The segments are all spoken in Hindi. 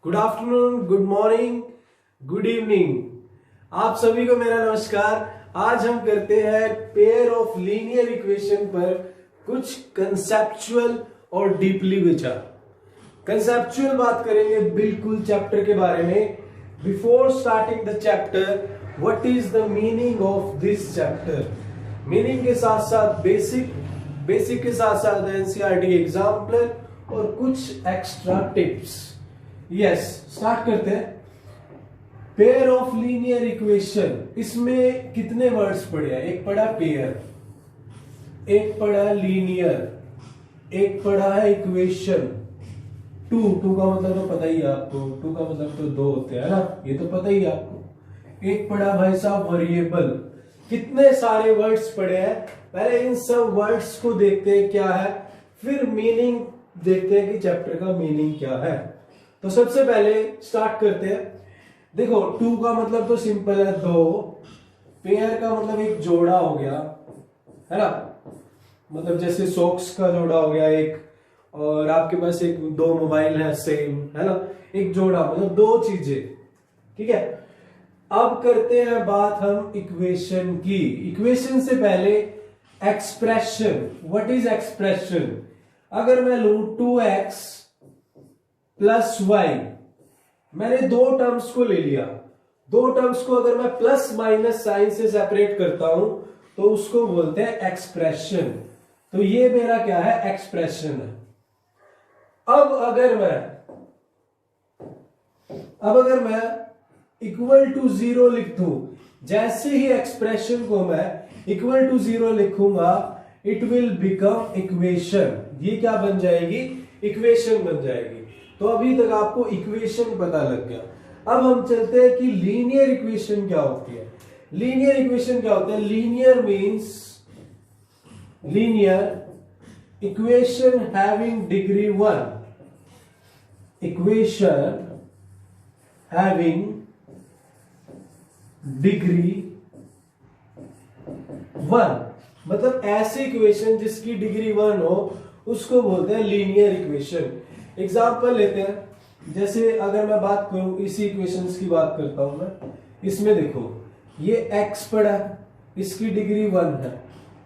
Good afternoon, good morning, good evening. आप सभी को मेरा नमस्कार। आज हम करते हैं पेयर ऑफ लीनियर इक्वेशन पर कुछ कंसेप्चुअल और डीपली विचार। कंसेप्चुअल बात करेंगे बिल्कुल चैप्टर के बारे में। Before starting the chapter, what is the meaning of this chapter. Meaning के साथ साथ बेसिक के साथ साथ एनसीईआरटी एग्जाम्पल और कुछ एक्स्ट्रा टिप्स। यस, स्टार्ट करते हैं। पेयर ऑफ लीनियर इक्वेशन, इसमें कितने वर्ड्स पढ़े हैं? एक पढ़ा पेयर, एक पढ़ा लीनियर, एक पढ़ा है इक्वेशन। टू का मतलब तो पता ही है आपको, टू का मतलब तो दो होते हैं ना, ये तो पता ही है आपको। एक पढ़ा भाई साहब वेरिएबल। कितने सारे वर्ड्स पढ़े हैं। पहले इन सब वर्ड्स को देखते हैं क्या है, फिर मीनिंग देखते हैं कि चैप्टर का मीनिंग क्या है। तो सबसे पहले स्टार्ट करते हैं। देखो, टू का मतलब तो सिंपल है, दो। पेयर का मतलब एक जोड़ा हो गया, है ना। मतलब जैसे सॉक्स का जोड़ा हो गया एक, और आपके पास एक दो मोबाइल है सेम, है ना। एक जोड़ा मतलब दो चीजें, ठीक है। अब करते हैं बात हम इक्वेशन की। इक्वेशन से पहले एक्सप्रेशन। What is expression? अगर मैं लू 2x प्लस वाई, मैंने दो टर्म्स को ले लिया। दो टर्म्स को अगर मैं प्लस माइनस साइन से सेपरेट करता हूं तो उसको बोलते हैं एक्सप्रेशन। तो ये मेरा क्या है? एक्सप्रेशन है। अब अगर मैं इक्वल टू जीरो लिख दूं, जैसे ही एक्सप्रेशन को मैं इक्वल टू जीरो लिखूंगा, इट विल बिकम इक्वेशन। ये क्या बन जाएगी? इक्वेशन बन जाएगी। तो अभी तक आपको इक्वेशन पता लग गया। अब हम चलते हैं कि लीनियर इक्वेशन क्या होती है। लीनियर इक्वेशन क्या होता है? Linear means linear equation having degree 1। Equation having degree 1 मतलब ऐसी इक्वेशन जिसकी डिग्री 1 हो, उसको बोलते हैं लीनियर इक्वेशन। एग्जाम्पल लेते हैं। जैसे अगर मैं बात करूं, इसी इक्वेशंस की बात करता हूं मैं। इसमें देखो, ये x पड़ा है, इसकी डिग्री 1 है।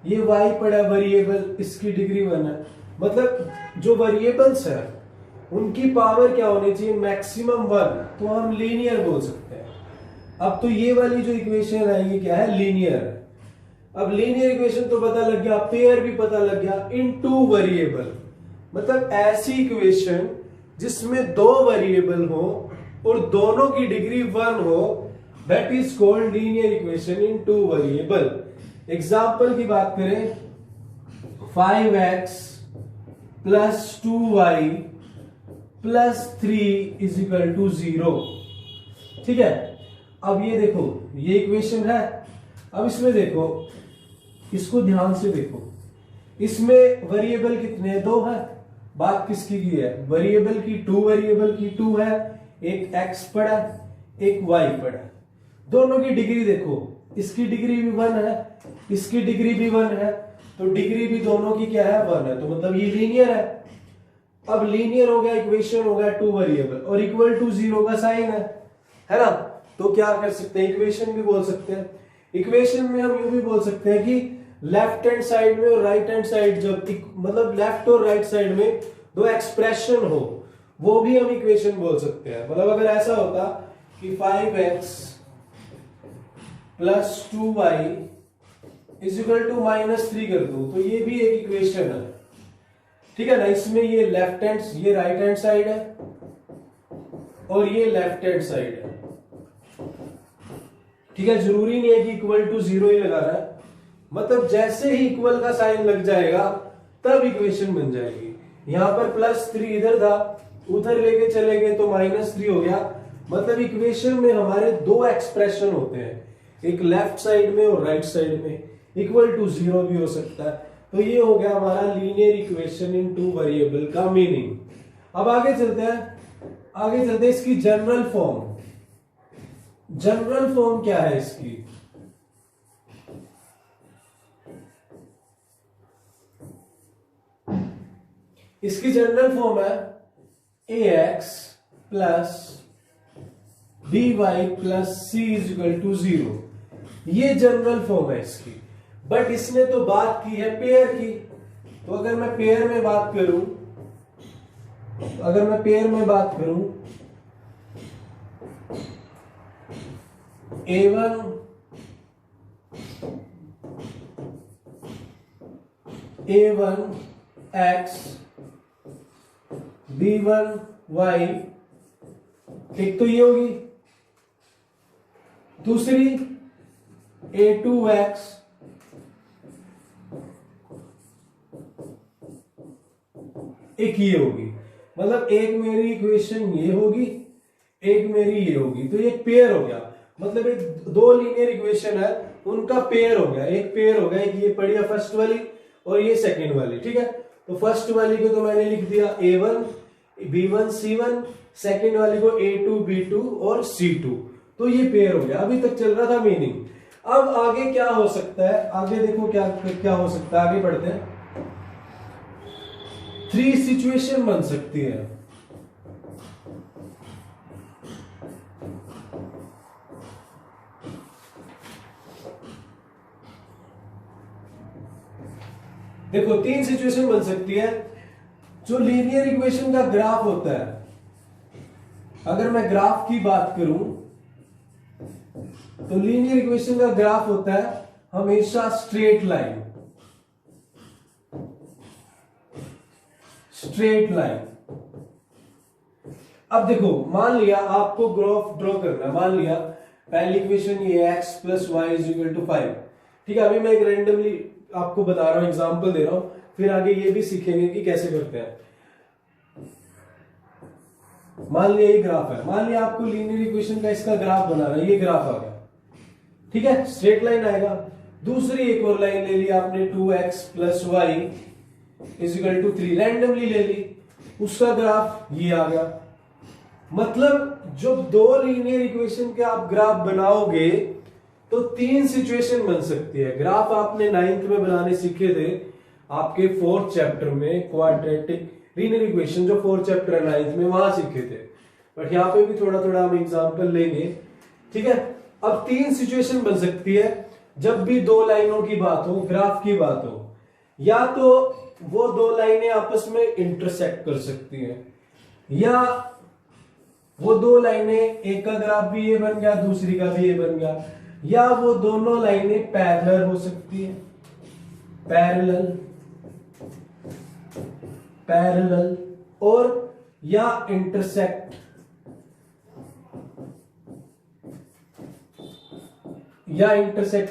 ये y पड़ा वेरिएबल, इसकी डिग्री 1 है। मतलब जो वेरिएबल्स है उनकी पावर क्या होनी चाहिए? मैक्सिमम 1। तो हम लीनियर बोल सकते हैं। अब तो ये वाली जो इक्वेशन है ये क्या है? लीनियर है। अब लीनियर इक्वेशन तो पता लग गया, पेयर भी पता लग गया। इन टू वेरिएबल मतलब ऐसी इक्वेशन जिसमें दो वेरिएबल हो और दोनों की डिग्री 1 हो, that is called linear equation in two variable. Example की बात करें, 5x plus 2y plus 3 is equal to 0। ठीक है। अब ये देखो, ये इक्वेशन है। अब इसमें देखो, इसको ध्यान से देखो। इसमें वेरिएबल कितने हैं? दो है। बात किसकी की है? वेरिएबल की, टू वेरिएबल की। टू है, एक x पड़ा, एक y पड़ा। दोनों की डिग्री देखो, इसकी डिग्री भी 1 है, इसकी डिग्री भी 1 है। तो डिग्री भी दोनों की क्या है? 1 है। तो मतलब ये लीनियर है। अब लीनियर हो गया, इक्वेशन हो गया टू वेरिएबल, और इक्वल टू 0 का साइन है ना। तो क्या कर सकते हैं? इक्वेशन भी बोल सकते हैं। इक्वेशन में हम यूं भी बोल सकते हैं कि लेफ्ट हैंड साइड में और राइट हैंड साइड, जब मतलब लेफ्ट और राइट साइड में दो एक्सप्रेशन हो, वो भी हम इक्वेशन बोल सकते हैं। मतलब अगर ऐसा होता कि 5x plus 2y is equal to -3 कर दूं, तो ये भी एक इक्वेशन है। ठीक है ना। इसमें ये लेफ्ट हैंड, ये राइट हैंड साइड है और ये लेफ्ट हैंड साइड है। ठीक है। जरूरी नहीं है कि इक्वल टू 0 ही लगाना है। मतलब जैसे ही इक्वल का साइन लग जाएगा तब इक्वेशन बन जाएगी। यहां पर +3 इधर था, उधर लेके चले गए तो -3 हो गया। मतलब इक्वेशन में हमारे दो एक्सप्रेशन होते हैं, एक लेफ्ट साइड में और राइट साइड में। इक्वल टू 0 भी हो सकता है। तो ये हो गया हमारा linear equation in two variable का मीनिंग। अब आगे चलते हैं इसकी जनरल फॉर्म। जनरल फॉर्म क्या है इसकी? इसकी जनरल फॉर्म है ax plus dy plus c is equal to 0। ये जनरल फॉर्म है इसकी। बट इसने तो बात की है पेयर की, तो अगर मैं पेयर में बात करूं, a1 x b1 y, एक तो ये होगी, दूसरी a2x एक ये होगी। मतलब एक मेरी इक्वेशन ये होगी, एक मेरी ये होगी, तो ये पेयर हो गया। मतलब एक दो लीनियर इक्वेशन है, उनका पेयर हो गया। एक पेयर हो गया, एक ये पड़ी है फर्स्ट वाली और ये सेकंड वाली, ठीक है। तो फर्स्ट वाली को तो मैंने लिख दिया a1 b1 c1, सेकंड वाली को a2 b2 और c2। तो ये पेयर हो गया। अभी तक चल रहा था मीनिंग। अब आगे क्या हो सकता है, आगे देखो क्या क्या हो सकता है, आगे बढ़ते हैं। 3 सिचुएशन बन सकती है। देखो 3 सिचुएशन बन सकती है। जो लीनियर इक्वेशन का ग्राफ होता है, अगर मैं ग्राफ की बात करूं तो लीनियर इक्वेशन का ग्राफ होता है हमेशा स्ट्रेट लाइन। अब देखो, मान लिया आपको ग्राफ ड्रॉ करना है। मान लिया पहली इक्वेशन ये x plus y is equal to 5, ठीक है। अभी मैं एक रैंडमली आपको बता रहा हूं, एग्जांपल दे रहा हूं, फिर आगे ये भी सीखेंगे कि कैसे करते हैं। मान लिया ये ग्राफ है, मान लिया आपको लीनियर इक्वेशन का इसका ग्राफ बनाना है। ये ग्राफ आ गया, ठीक है, स्ट्रेट लाइन आएगा। दूसरी एक और लाइन ले ली आपने 2x plus y is equal to 3, randomly ले ली, उसका ग्राफ ये आ गया। मतलब जो दो लीनियर इक्वेशन के आप ग्राफ बनाओगे तो 3 सिचुएशन बन सकती है। ग्राफ आपने 9th में बनाने सीखे थे, आपके 4th चैप्टर में क्वाड्रेटिक लीनियर इक्वेशन, जो 4th चैप्टर है 9th में, वहां सीखे थे। बट यहाँ पे भी थोड़ा थोड़ा हम एग्जांपल लेंगे, ठीक है। अब 3 सिचुएशन बन सकती है जब भी दो लाइनों की बात हो, ग्राफ की बात हो। या तो वो दो लाइनें आपस में इंटरसेक्ट कर सकती हैं, या वो दो लाइनें, एक का ग्राफ भी ये बन गया, दूसरी का भी ये बन गया, या वो दोनों लाइनें पैरेलल हो सकती है, पैरेलल, और या इंटरसेक्ट,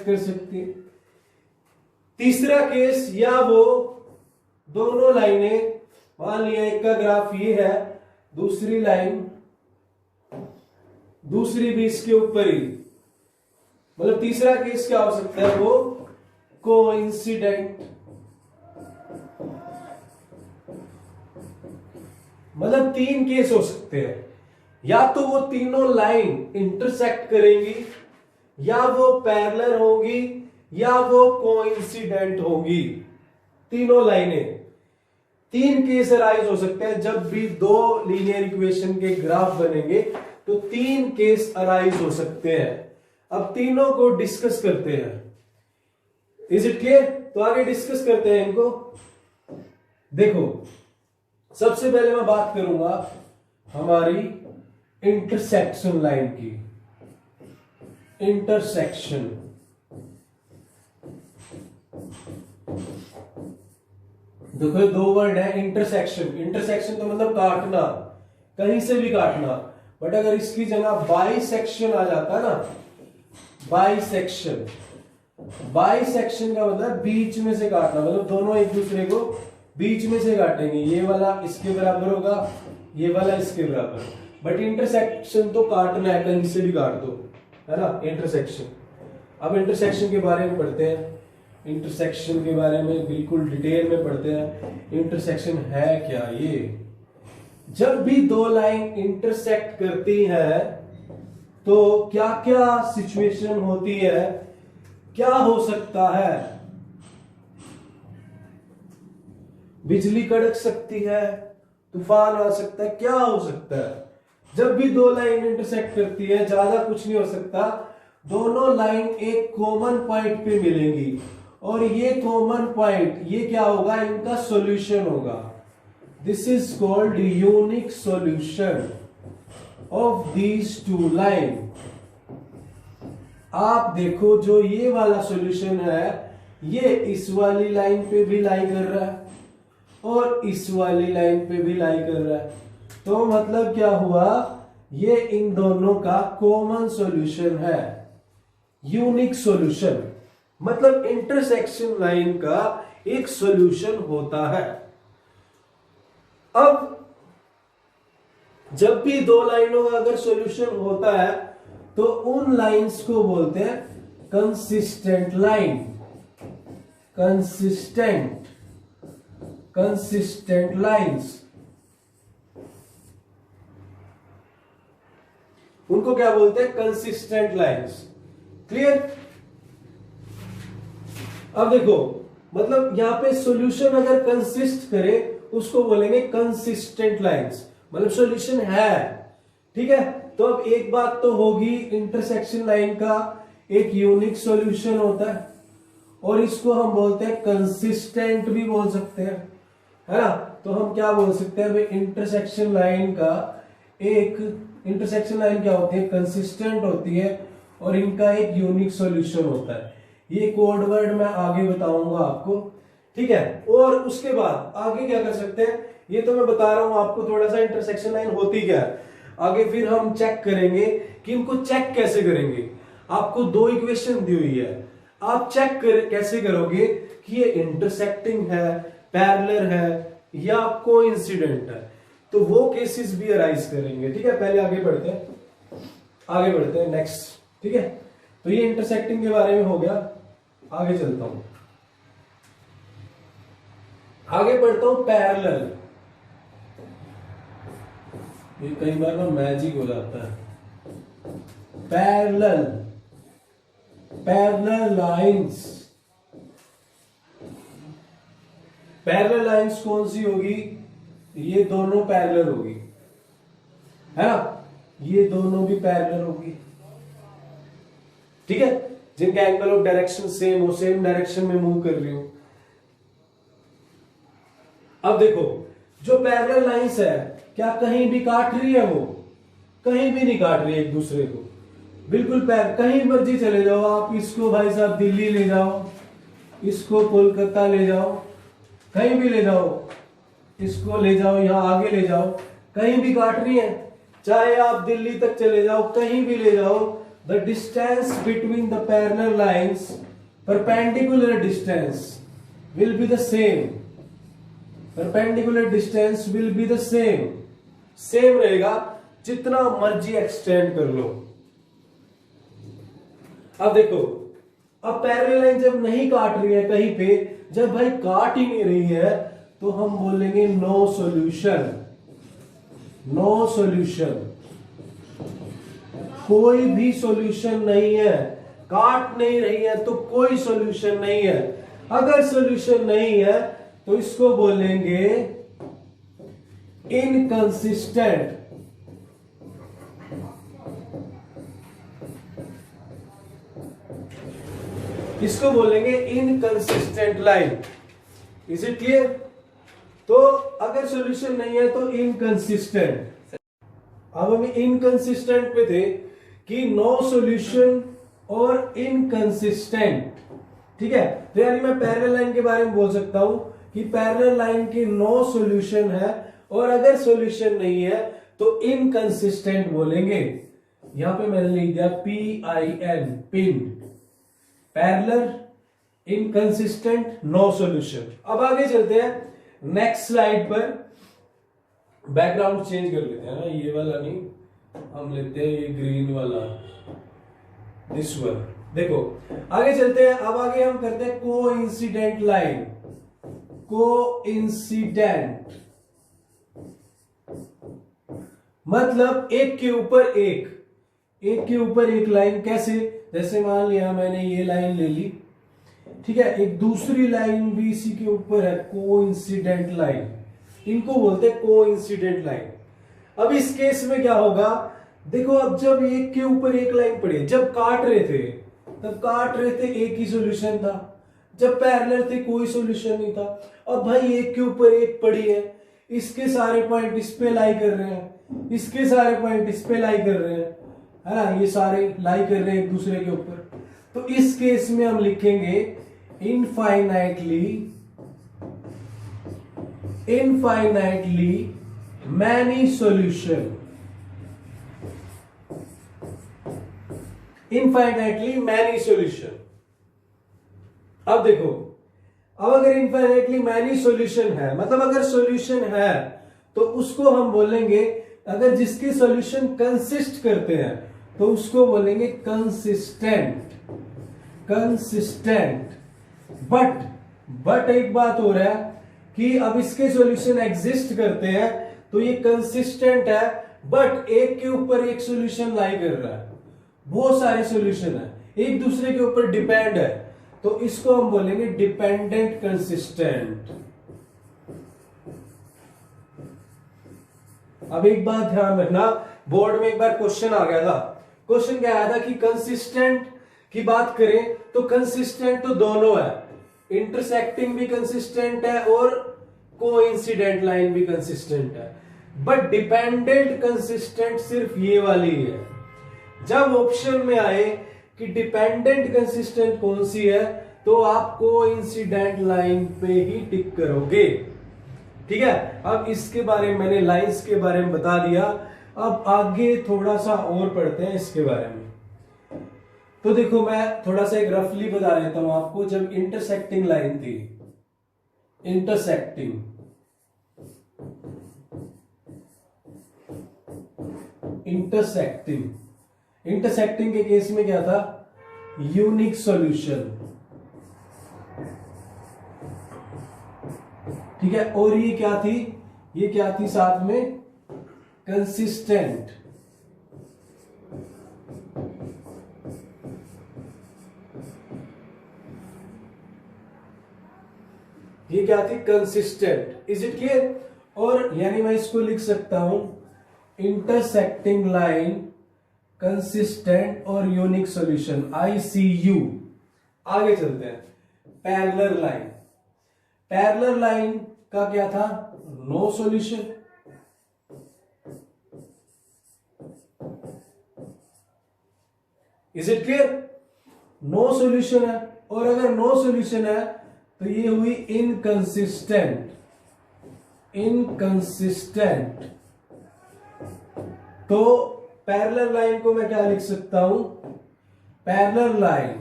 कर सकती है। तीसरा केस, या वो दोनों लाइनें, मान लिया एक का ग्राफ ये है, दूसरी लाइन, दूसरी भी इसके ऊपर ही। मतलब तीसरा केस क्या हो सकता है, वो कोइंसिडेंट। मतलब 3 केस हो सकते हैं, या तो वो तीनों लाइन इंटरसेक्ट करेंगी, या वो पैरेलल होंगी, या वो कोइंसिडेंट होंगी। तीनों लाइनें, 3 केस अराइज हो सकते हैं जब भी दो लीनियर इक्वेशन के ग्राफ बनेंगे, तो 3 केस अराइज हो सकते हैं। अब तीनों को डिस्कस करते हैं। Is it clear? तो आगे डिस्कस करते हैं इनको। देखो, सबसे पहले मैं बात करूंगा हमारी इंटरसेक्शन लाइन की। इंटरसेक्शन, देखो दो वर्ड है, इंटरसेक्शन। इंटरसेक्शन तो मतलब काटना, कहीं से भी काटना। बट अगर इसकी जगह बाइसेक्शन आ जाता ना, बाइसेक्शन का मतलब बीच में से काटना, मतलब दोनों एक दूसरे को बीच में से काटेंगे। ये वाला इसके बराबर होगा, ये वाला इसके बराबर। बट इंटरसेक्शन तो काटना है, कहीं से भी काट दो, है ना, इंटरसेक्शन। अब इंटरसेक्शन के बारे में पढ़ते हैं। इंटरसेक्शन के बारे में बिल्कुल डिटेल में पढ़ते हैं। इंटरसेक्शन है क्या? ये जब भी दो लाइन इंटरसेक्ट करती है तो क्या क्या सिचुएशन होती है, क्या हो सकता है? बिजली कड़क सकती है, तूफान आ सकता है, क्या हो सकता है? जब भी दो लाइन इंटरसेक्ट करती है, ज्यादा कुछ नहीं हो सकता, दोनों लाइन एक कॉमन पॉइंट पे मिलेंगी और ये कॉमन पॉइंट ये क्या होगा, इनका सॉल्यूशन होगा। This is called unique solution of these two line. आप देखो जो ये वाला सॉल्यूशन है ये इस वाली लाइन पे भी लाई कर रहा है और इस वाली लाइन पे भी लाई कर रहा है, तो मतलब क्या हुआ, ये इन दोनों का कॉमन सॉल्यूशन है, यूनिक सॉल्यूशन। मतलब इंटरसेक्शन लाइन का एक सॉल्यूशन होता है। अब जब भी दो लाइनों का अगर सॉल्यूशन होता है तो उन लाइंस को बोलते हैं कंसिस्टेंट लाइन। कंसिस्टेंट लाइंस, उनको क्या बोलते हैं, कंसिस्टेंट लाइंस। क्लियर। अब देखो मतलब यहां पे सॉल्यूशन अगर कंसिस्ट करे उसको बोलेंगे कंसिस्टेंट लाइंस, मतलब सॉल्यूशन है। ठीक है, तो अब एक बात तो होगी, इंटरसेक्शन लाइन का एक यूनिक सॉल्यूशन होता है और इसको हम बोलते हैं कंसिस्टेंट भी बोल सकते हैं, है ना। तो हम क्या बोल सकते हैं भाई, इंटरसेक्शन लाइन क्या होती है, कंसिस्टेंट होती है और इनका एक यूनिक सॉल्यूशन होता है। ये कोड वर्ड मैं आगे बताऊंगा आपको, ठीक है। और उसके बाद आगे क्या कर सकते हैं, ये तो मैं बता रहा हूं आपको थोड़ा सा इंटरसेक्शन लाइन होती क्या है। आगे फिर हम चेक करेंगे कि इनको चेक कैसे करेंगे। आपको दो इक्वेशन दी हुई है, आप चेक कैसे करोगे कि ये इंटरसेक्टिंग है, पैरेलल है या कोइंसिडेंट है, तो वो केसेस भी अराइज करेंगे। ठीक है, पहले आगे बढ़ते हैं नेक्स्ट। ठीक है, तो ये इंटरसेक्टिंग के बारे में हो गया। आगे चलता हूं, आगे बढ़ता हूं पैरेलल। ये कई बार ना मैजिक हो जाता है। पैरेलल लाइंस कौन सी होगी, ये दोनों पैरेलल होगी, है ना, ये दोनों भी पैरेलल होगी। ठीक है, जिनका एंगल ऑफ डायरेक्शन सेम हो, सेम डायरेक्शन में मूव कर रही हो। अब देखो जो पैरेलल लाइंस है क्या कहीं भी काट रही है, वो कहीं भी नहीं काट रही है एक दूसरे को, बिल्कुल कहीं मर्जी चले जाओ आप, इसको भाई साहब दिल्ली ले जाओ, इसको कोलकाता ले जाओ, कहीं भी ले जाओ, इसको ले जाओ यहां आगे ले जाओ, कहीं भी काट रही है। चाहे आप दिल्ली तक चले जाओ, कहीं भी ले जाओ, the distance between the parallel lines, perpendicular distance will be the same. Perpendicular distance will be the same रहेगा, जितना मर्जी एक्सटेंड कर लो। अब देखो, अब पैरेलल लाइन जब नहीं काट रही है कहीं पे, जब भाई काट ही नहीं रही है, तो हम बोलेंगे नो सॉल्यूशन। कोई भी सॉल्यूशन नहीं है, काट नहीं रही है तो कोई सॉल्यूशन नहीं है। अगर सॉल्यूशन नहीं है तो इसको बोलेंगे इनकंसिस्टेंट। इसको बोलेंगे inconsistent line. Is it clear? तो अगर सॉल्यूशन नहीं है तो इनकंसिस्टेंट। अब हम इनकंसिस्टेंट पे थे कि नो सॉल्यूशन और इनकंसिस्टेंट। ठीक है, तो यानी मैं पैरेलल लाइन के बारे में बोल सकता हूं कि पैरेलल लाइन की नो सॉल्यूशन है, और अगर सॉल्यूशन नहीं है तो इनकंसिस्टेंट बोलेंगे। यहां पे मैंने लिख दिया PIN, PIN, parallel, inconsistent, no solution. अब आगे चलते हैं नेक्स्ट स्लाइड पर। बैकग्राउंड चेंज कर लेते हैं ना, ये वाला नहीं, हम लेते हैं ये ग्रीन वाला, दिस वन। देखो आगे चलते हैं। अब आगे हम करते हैं कोइंसिडेंट लाइन। कोइंसिडेंट मतलब एक के ऊपर एक लाइन। कैसे? जैसे मान लिया मैंने ये लाइन ले ली, ठीक है, एक दूसरी लाइन भी इसी के ऊपर है, कोइंसिडेंट लाइन। इनको बोलते हैं कोइंसिडेंट लाइन। अब इस केस में क्या होगा, देखो अब जब एक के ऊपर एक लाइन पड़ी है, जब काट रहे थे तब काट रहे थे एक ही सॉल्यूशन था, जब पैरेलल थे कोई सॉल्यूशन नहीं था। अब भाई एक के ऊपर एक पड़ी है, इसके सारे पॉइंट इस पे लाई कर रहे हैं, इसके सारे पॉइंट इस पे लाई कर रहे हैं, है ना, ये सारे लाई कर रहे हैं एक दूसरे के ऊपर। तो इस केस में हम लिखेंगे infinitely many solution, infinitely many solution. अब देखो, अब अगर इनफाइनाइटली मैनी सॉल्यूशन है, मतलब अगर सॉल्यूशन है तो उसको हम बोलेंगे, अगर जिसके सॉल्यूशन कंसिस्ट करते हैं तो उसको बोलेंगे कंसिस्टेंट, कंसिस्टेंट। बट एक बात हो रहा है कि अब इसके सॉल्यूशन एग्जिस्ट करते हैं तो ये कंसिस्टेंट है, बट एक के ऊपर एक सॉल्यूशन लाई कर रहा है, बहुत सारे सॉल्यूशन है, एक दूसरे के ऊपर डिपेंड है, तो इसको हम बोलेंगे डिपेंडेंट कंसिस्टेंट। अब एक बात ध्यान रखना, बोर्ड में एक बार क्वेश्चन आ गया था। क्वेश्चन क्या आया था कि कंसिस्टेंट की बात करें तो कंसिस्टेंट तो दोनों है, इंटरसेक्टिंग भी कंसिस्टेंट है और कोइंसिडेंट लाइन भी कंसिस्टेंट है, बट डिपेंडेंट कंसिस्टेंट सिर्फ ये वाली है। जब ऑप्शन में आए कि डिपेंडेंट कंसिस्टेंट कौन सी है तो आप कोइंसिडेंट लाइन पे ही टिक करोगे, ठीक है। अब इसके बारे में मैंने लाइंस के बारे में बता दिया, अब आगे थोड़ा सा और पढ़ते हैं इसके बारे में। तो देखो मैं थोड़ा सा एक रफली बता देता हूं आपको। जब इंटरसेक्टिंग लाइन थी, इंटरसेक्टिंग इंटरसेक्टिंग के केस में क्या था, यूनिक सॉल्यूशन, ठीक है। और ये क्या थी, ये क्या थी साथ में, कंसिस्टेंट। ये क्या थी, कंसिस्टेंट। Is it clear. और यानी मैं इसको लिख सकता हूं इंटरसेक्टिंग लाइन, कंसिस्टेंट और यूनिक सॉल्यूशन, ICU। आगे चलते हैं, पैरेलल लाइन। पैरेलल लाइन का क्या था, no solution. Is it clear, no solution है। और अगर नो सॉल्यूशन है तो ये हुई इनकंसिस्टेंट, इनकंसिस्टेंट। तो पैरेलल लाइन को मैं क्या लिख सकता हूं, पैरेलल लाइन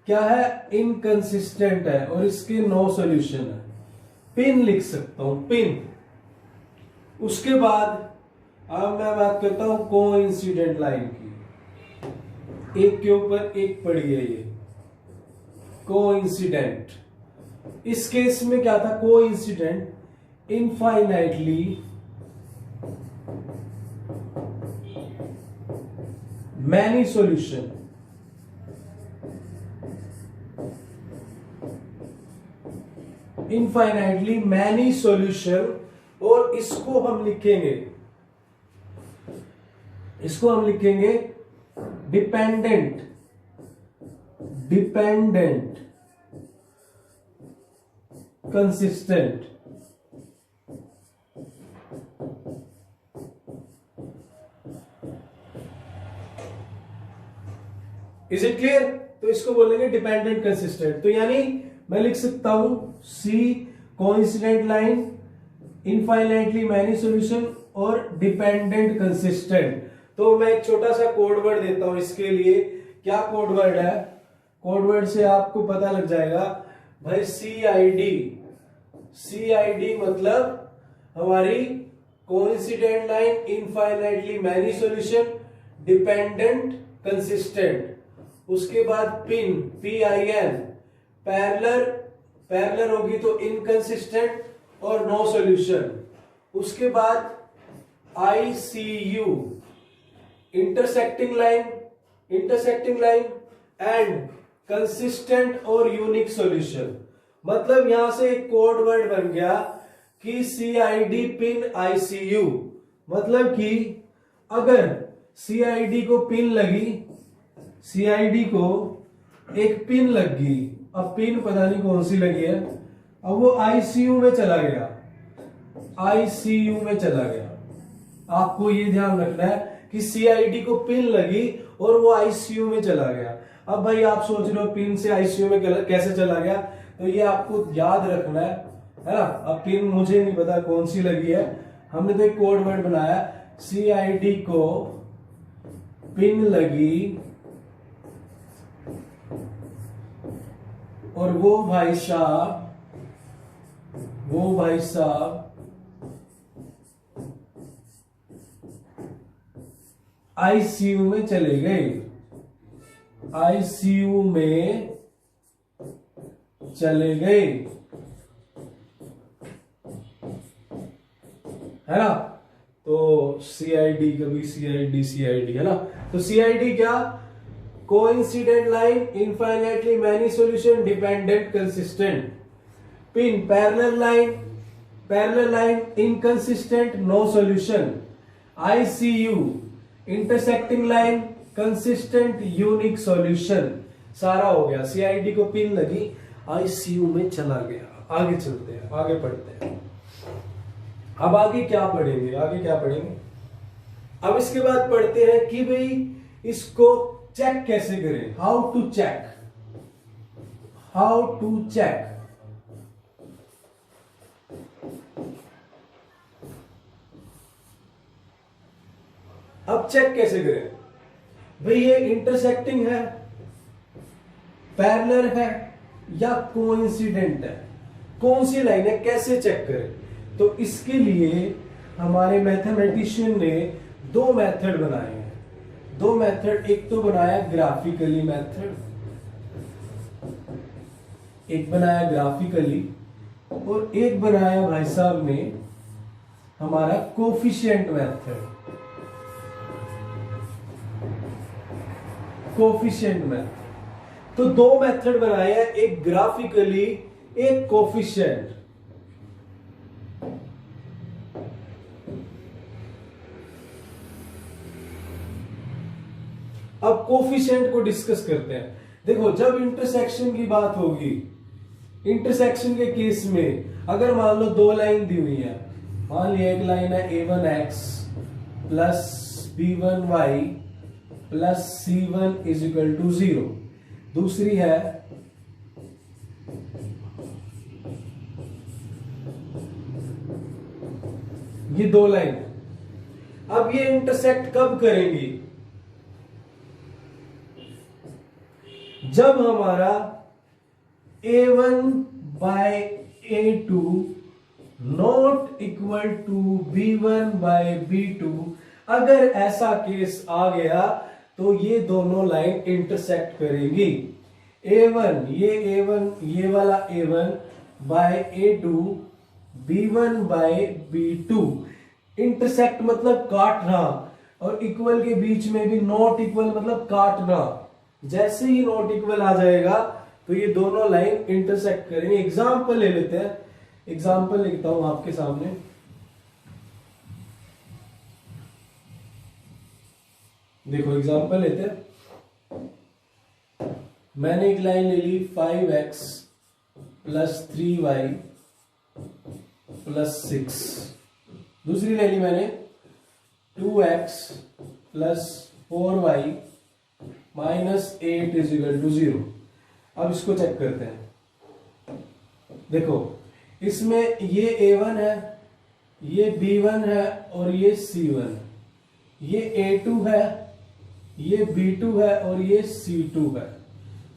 क्या है, इनकंसिस्टेंट है और इसके नो सॉल्यूशन है, पिन लिख सकता हूं, पिन। उसके बाद अब मैं बात करता हूं कोइंसिडेंट लाइन की। एक के ऊपर एक पड़ी है ये कोइंसिडेंट। इस केस में क्या था, coincident, infinitely many solution, infinitely many solution. और इसको हम लिखेंगे, इसको हम लिखेंगे dependent, dependent consistent. Is it clear. तो इसको बोलेंगे डिपेंडेंट कंसिस्टेंट। तो यानी मैं लिख सकता हूं C coincident line, infinitely many solution और डिपेंडेंट कंसिस्टेंट। तो मैं एक छोटा सा कोड वर्ड देता हूं इसके लिए। क्या कोड वर्ड है, कोड वर्ड से आपको पता लग जाएगा भाई। CID, CID मतलब हमारी coincident line, infinitely many solution, dependent consistent. उसके बाद पिन, PIN, पैरेलल, पैरेलल होगी तो इनकंसिस्टेंट और नो सॉल्यूशन। उसके बाद ICU, intersecting line, intersecting line and consistent और यूनिक सॉल्यूशन। मतलब यहां से एक कोड वर्ड बन गया कि CID पिन ICU, मतलब कि अगर सीआईडी को पिन लगी, सीआईडी को एक पिन लग गई, अब पिन पता नहीं कौन सी लगी है, अब वो आईसीयू में चला गया, आईसीयू में चला गया। आपको ये ध्यान रखना है कि सीआईडी को पिन लगी और वो आईसीयू में चला गया। अब भाई आप सोच रहे हो पिन से आईसीयू में कैसे चला गया, तो ये आपको याद रखना है ना। अब पिन मुझे नहीं पता कौन सी लगी है, हमने तो एक कोड वर्ड बनाया, सीआईडी को पिन लगी और वो भाई साहब आईसीयू में चले गए, आईसीयू में चले गए, है ना। तो सीआईडी, कभी सीआईडी है ना। तो सीआईडी क्या, coincident line, infinitely many solution, dependent consistent. PIN parallel line inconsistent, no solution. ICU intersecting line, consistent unique solution. सारा हो गया, सीआईडी को पिन लगी, आईसीयू में चला गया। आगे चलते हैं, आगे पढ़ते हैं। अब आगे क्या पढ़ेंगे, अब इसके बाद पढ़ते हैं कि भाई इसको चेक कैसे करें, हाउ टू चेक। अब चेक कैसे करें भाई, ये इंटरसेक्टिंग है, पैरेलल है या कोइंसिडेंट है, कौन सी लाइन है, कैसे चेक करें। तो इसके लिए हमारे मैथमेटिशियन ने दो मेथड बनाए हैं, दो मेथड। एक तो बनाया ग्राफिकली मेथड, एक बनाया ग्राफिकली, और एक बनाया भाई साहब ने हमारा कोफिशिएंट मेथड, कोफिशिएंट मेथड। तो दो मेथड बनाए हैं, एक ग्राफिकली, एक कोफिशिएंट। अब कोफिशिएंट को डिस्कस करते हैं। देखो, जब इंटरसेक्शन की बात होगी, इंटरसेक्शन के केस में अगर मान लो दो लाइन दी हुई है, मान लिया एक लाइन है a1x plus b1y plus c1 is equal to 0, दूसरी है ये दो लाइन। अब ये इंटरसेक्ट कब करेंगी, जब हमारा a1 by a2 not equal to b1 by b2, अगर ऐसा केस आ गया तो ये दोनों लाइन इंटरसेक्ट करेंगी। a1 ये वाला a1 by a2 b1 by b2, intersect मतलब काटना, और इक्वल के बीच में भी नॉट इक्वल मतलब काटना। जैसे ही नॉट इक्वल आ जाएगा तो ये दोनों लाइन इंटरसेक्ट करेंगे। एग्जाम्पल ले लेते हैं, एग्जाम्पल लिखता हूं आपके सामने। देखो एग्जाम्पल लेते हैं, मैंने एक लाइन ले ली 5x प्लस 3y प्लस 6, दूसरी ले ली मैंने 2x plus 4y minus 8 is equal to 0। अब इसको चेक करते हैं। देखो इसमें ये a1 है, ये b1 है और ये c1, ये a2 है, ये b2 है और ये c2 है।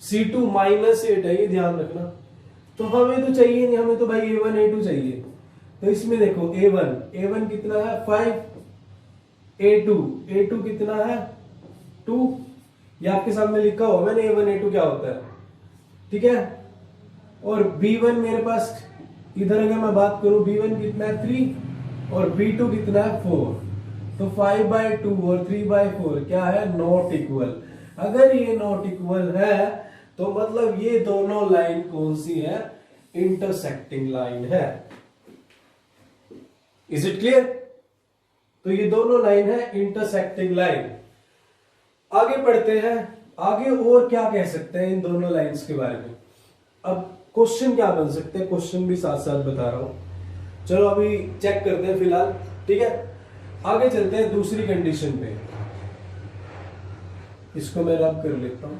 c2 माइनस 8 है, ये ध्यान रखना। तो हमें तो चाहिए नहीं, हमें तो भाई a1 a2 चाहिए। तो इसमें देखो a1 कितना है 5, a2 कितना है 2, ये आपके सामने लिखा हो मैंने a1 a2 क्या होता है, ठीक है। और b1 मेरे पास इधर अगर मैं बात करूं, b1 कितना है 3 और b2 कितना है 4, तो 5/2 और 3/4 क्या है, नॉट इक्वल। अगर ये नॉट इक्वल है तो मतलब ये दोनों लाइन कौन सी है, इंटरसेक्टिंग लाइन है। Is it clear? तो ये दोनों लाइन है इंटरसेक्टिंग लाइन। आगे पढ़ते हैं, आगे और क्या कह सकते हैं इन दोनों लाइंस के बारे में। अब क्वेश्चन क्या बन सकते हैं, क्वेश्चन भी साथ साथ बता रहा हूं। चलो अभी चेक करते हैं फिलहाल, ठीक है। आगे चलते हैं दूसरी कंडीशन पे। इसको मैं रब कर लेता हूं।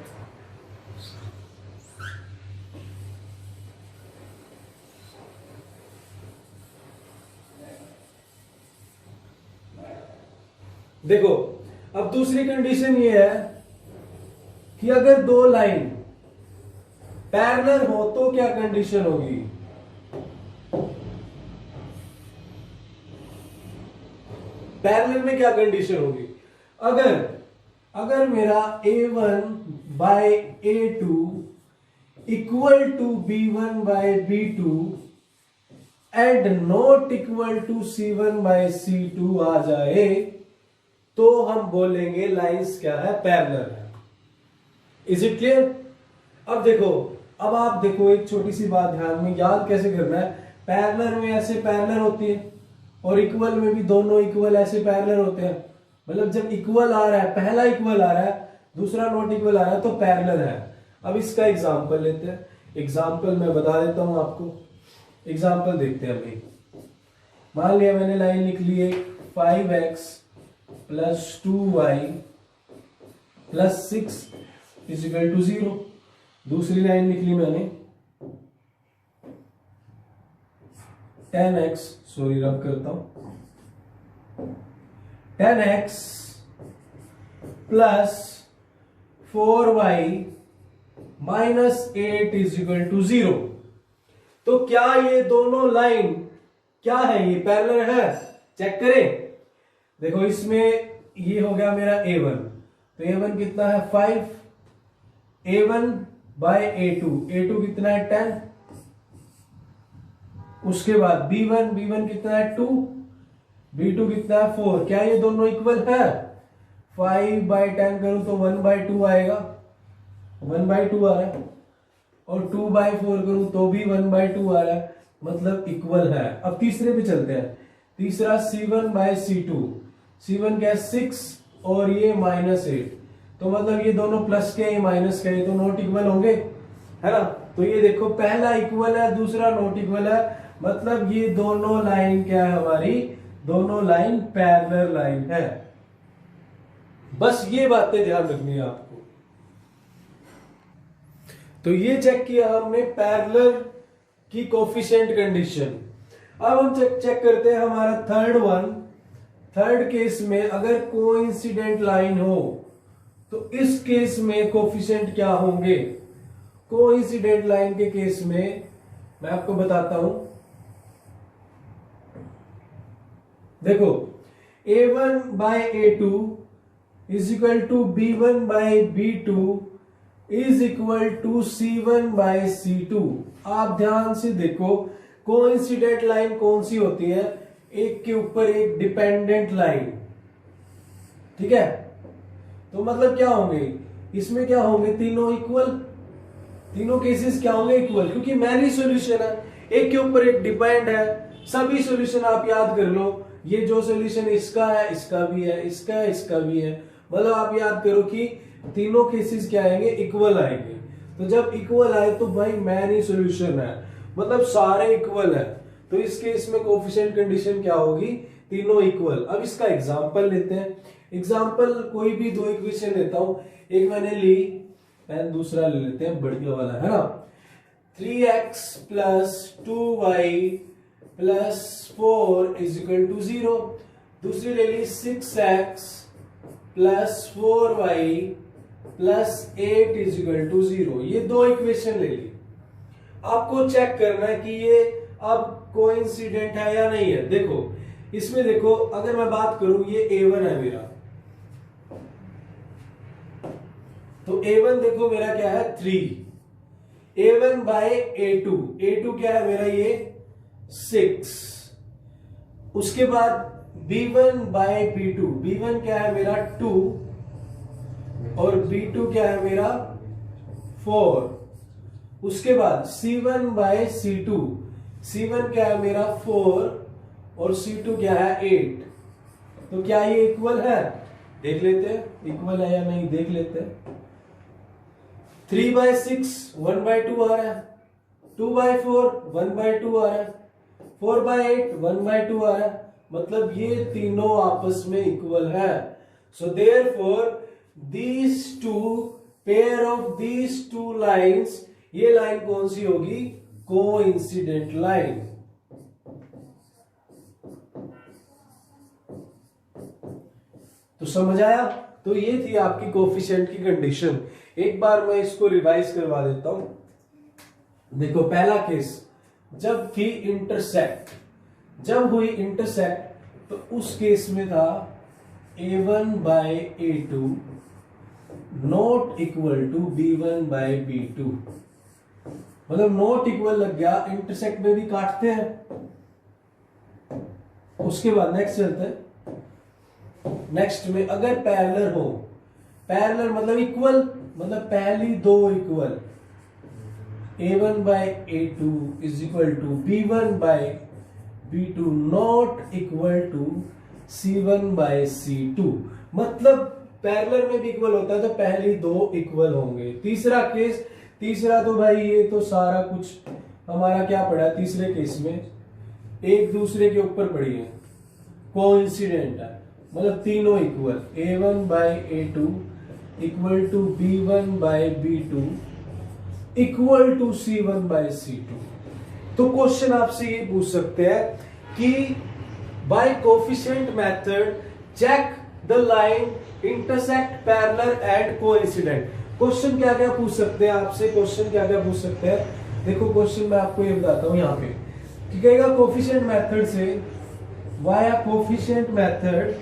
देखो अब दूसरी कंडीशन ये है कि अगर दो लाइन पैरेलल हो तो क्या कंडीशन होगी। पैरेलल में क्या कंडीशन होगी, अगर मेरा A1 by A2 equal to B1 by B2 and not equal to C1 by C2 आ जाए तो हम बोलेंगे लाइंस क्या है, पैरेलल है। Is it clear. अब आप देखो एक छोटी सी बात ध्यान में, याद कैसे करना है। पैरेलल में ऐसे पैरेलल होती है और इक्वल में भी दोनों इक्वल ऐसे पैरेलल होते हैं। मतलब जब इक्वल आ रहा है, पहला इक्वल आ रहा है, दूसरा नॉट इक्वल आ रहा है तो पैरेलल है। अब इसका एग्जांपल लेते हैं। एग्जांपल मैं बता देता हूं आपको। एग्जांपल देखते हैं भाई। मान लिया मैंने लाइन लिख ली है 5x plus 2y plus 6 is equal to 0। दूसरी लाइन लिख ली मैंने 10x, सॉरी रब करता हूं, 10x plus 4y minus 8 is equal to 0। तो क्या ये दोनों लाइन क्या है, ये पैरेलल है। चेक करें। देखो इसमें ये हो गया मेरा A1, तो A1 कितना है 5, A1 बाय A2 कितना है 10, उसके बाद B1 कितना है 2, B2 कितना है 4। क्या ये दोनों इक्वल है। 5 बाय 10 करूं तो 1 बाय 2 आएगा, 1 बाय 2 आ रहा है, और 2 बाय 4 करूं तो भी 1 बाय 2 आ रहा है, मतलब इक्वल है। अब तीसरे पे चलते हैं। तीसरा C1 बाय C2, C1 क्या है 6 और ये माइनस 8, तो मतलब ये दोनों प्लस के, ये माइनस के, ये तो नॉट इक्वल होंगे, है ना। तो ये देखो पहला इक्वल है, दूसरा नॉट इक्वल है, मतलब ये दोनों लाइन क्या है हमारी, दोनों लाइन पैरेलल लाइन है। बस ये बातें ध्यान रखनी है आपको। तो ये चेक किया हमने पैरेलल की कोफिशिएंट कंडीशन। अब हम चेक करते हैं हमारा थर्ड केस में। अगर कोइंसिडेंट लाइन हो तो इस केस में कोफिशिएंट क्या होंगे। कोइंसिडेंट लाइन के केस में मैं आपको बताता हूं। देखो A1 by A2 is equal to B1 by B2 is equal to C1 by C2। आप ध्यान से देखो कोइंसिडेंट लाइन कौन सी होती है, एक के ऊपर एक डिपेंडेंट लाइन, ठीक है। तो मतलब क्या होंगे इसमें, क्या होंगे तीनों इक्वल, तीनों केसेस क्या होंगे इक्वल, क्योंकि मैनी सॉल्यूशन है, एक के ऊपर एक डिपेंड है। सभी सॉल्यूशन आप याद कर लो, ये जो सॉल्यूशन इसका है, इसका भी है, इसका है, इसका भी है, मतलब आप याद करो कि तीनों केसेस क्या आएंगे, इक्वल आएंगे। तो जब इक्वल आए तो भाई मैनी सॉल्यूशन है, मतलब सारे इक्वल है। तो इस केस में कोफिशिएंट कंडीशन क्या होगी, तीनों इक्वल। अब इसका एग्जांपल लेते हैं। एग्जांपल कोई भी दो इक्वेशन लेता हूं, एक मैंने ली एंड दूसरा ले लेते हैं बढ़िया वाला, है ना। 3x plus 2y plus 4 is equal to 0। दूसरी ले ली 6x plus 4y plus 8 is equal to 0। ये दो इक्वेशन ले ली। आपको चेक करना है कि ये अब कोइंसिडेंट है या नहीं है। देखो इसमें देखो, अगर मैं बात करूं ये A1 है मेरा, तो A1 देखो मेरा क्या है 3, A1 बाय A2 क्या है मेरा ये 6। उसके बाद B1 बाय B1 क्या है मेरा 2 और B2 क्या है मेरा 4। उसके बाद C1 बाय C1 क्या है मेरा 4 और C2 क्या है 8। तो क्या ये इक्वल है? देख लेते हैं इक्वल है या नहीं, देख लेते हैं। 3/6 1/2 आ रहा है, 2/4 1/2 आ रहा है, 4/8 1/2 आ रहा है, मतलब ये तीनों आपस में इक्वल है। So therefore these two pair of these two lines, ये लाइन कौन सी होगी? Coincident line. तो समझ आया? तो ये थी आपकी कोफिशिएंट की कंडीशन। एक बार मैं इसको रिवाइज करवा देता हूं। देखो पहला केस, जब थी इंटरसेक्ट, जब हुई इंटरसेक्ट तो उस केस में था A1/A2 not equal to B1/B2, मतलब नॉट इक्वल लग गया, इंटरसेक्ट में भी काटते हैं। उसके बाद नेक्स्ट चलते हैं। नेक्स्ट में अगर पैरेलल हो, पैरेलल मतलब इक्वल, मतलब पहली दो equal, A1/A2 is equal to B1/B2 not equal to C1/C2, मतलब पैरेलल में भी इक्वल होता है तो पहली दो इक्वल होंगे। तीसरा केस, तीसरा तो भाई ये तो सारा कुछ हमारा क्या पड़ा है तीसरे केस में, एक दूसरे के ऊपर पड़ी है, कोइंसिडेंट है, मतलब तीनों equal, A1/A2 equal to B1/B2 equal to C1/C2। तो क्वेश्चन आपसे ये पूछ सकते हैं कि by coefficient method check the line intersect parallel and coincident. Question क्या क्या पूछ सकते हैं आपसे, क्वेश्चन क्या क्या पूछ सकते हैं? देखो क्वेश्चन मैं आपको ये बताता हूं यहाँ पे, कि कहेगा कोफिशिएंट मेथड से, वाया कोफिशिएंट मेथड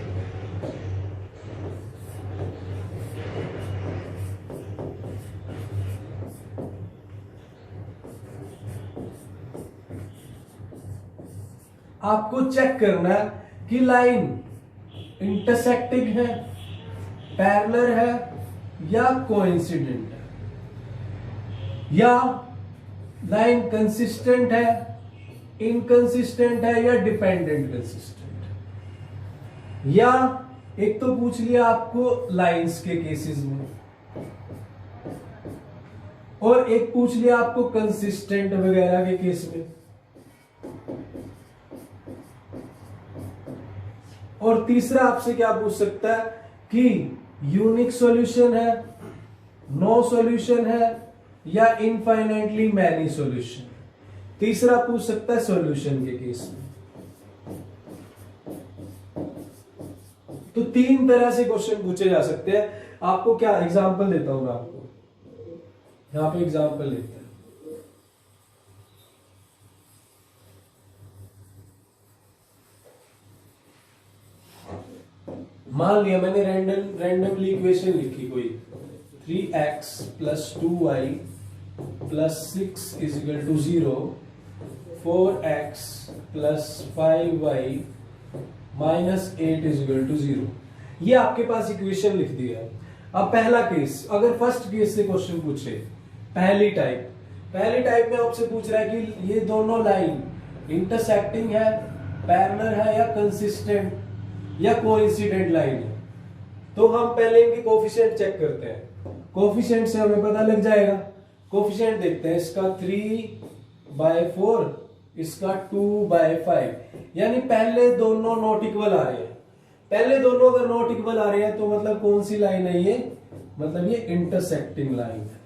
आपको चेक करना है कि लाइन इंटरसेक्टिंग है, पैरेलल है या कोइंसिडेंट है, या लाइन कंसिस्टेंट है, इनकंसिस्टेंट है या डिपेंडेंट कंसिस्टेंट, या एक तो पूछ लिया आपको लाइंस के केसेस में, और एक पूछ लिया आपको कंसिस्टेंट वगैरह के केस में, और तीसरा आपसे क्या पूछ सकता है कि यूनिक सॉल्यूशन है, नो सॉल्यूशन है या इनफाइनाइटली मैनी सॉल्यूशन। तीसरा पूछ सकता है सॉल्यूशन के केस में। तो तीन तरह से क्वेश्चन पूछे जा सकते हैं। आपको क्या एग्जांपल देता हूं मैं आपको, यहां पे एग्जांपल लेते हैं। मान लिया मैंने रैंडमली इक्वेशन लिखी कोई 3x + 2y + 6 = 0, 4x + 5y - 8 = 0। ये आपके पास इक्वेशन लिख दी है। अब पहला केस, अगर फर्स्ट केस से क्वेश्चन पूछे, पहली टाइप में आपसे पूछ रहा है कि ये दोनों लाइन इंटरसेक्टिंग है, पैरेलल है या कंसिस्टेंट या कोइंसिडेंट लाइन है। तो हम पहले इनके कोफिशिएंट चेक करते हैं। कोफिशिएंट से हमें पता लग जाएगा। कोफिशिएंट देखते हैं, इसका 3/4, इसका 2/5, यानी पहले दोनों नॉट इक्वल आ रहे हैं। पहले दोनों अगर नॉट इक्वल आ रहे हैं तो मतलब कौन सी लाइन है ये? मतलब ये इंटरसेक्टिंग लाइन है।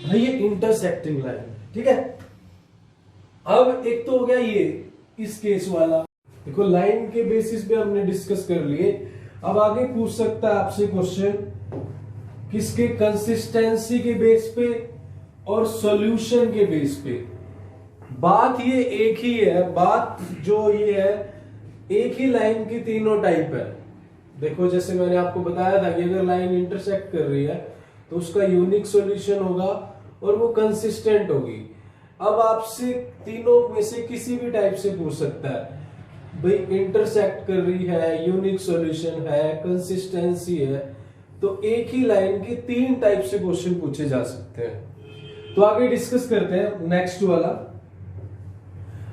भाई ये इंटरसेक्टिंग लाइन है, ठीक है। अब एक तो हो गया ये इस केस वाला। देखो लाइन के बेसिस पे हमने डिस्कस कर लिए। अब आगे पूछ सकता है आपसे क्वेश्चन किसके? कंसिस्टेंसी के बेस पे और सॉल्यूशन के बेस पे। बात ये एक ही है, बात जो ये है, एक ही लाइन की तीनों टाइप है। देखो जैसे मैंने आपको बताया था कि अगर लाइन इंटरसेक्ट कर रही है तो उसका यूनिक सॉल्यूशन होगा और वो कंसिस्टेंट होगी। अब आपसे तीनों में से किसी भी टाइप से पूछ सकता है, भाई इंटरसेक्ट कर रही है, यूनिक सॉल्यूशन है, कंसिस्टेंसी है, तो एक ही लाइन के तीन टाइप से क्वेश्चन पूछे जा सकते हैं। तो आगे डिस्कस करते हैं नेक्स्ट वाला।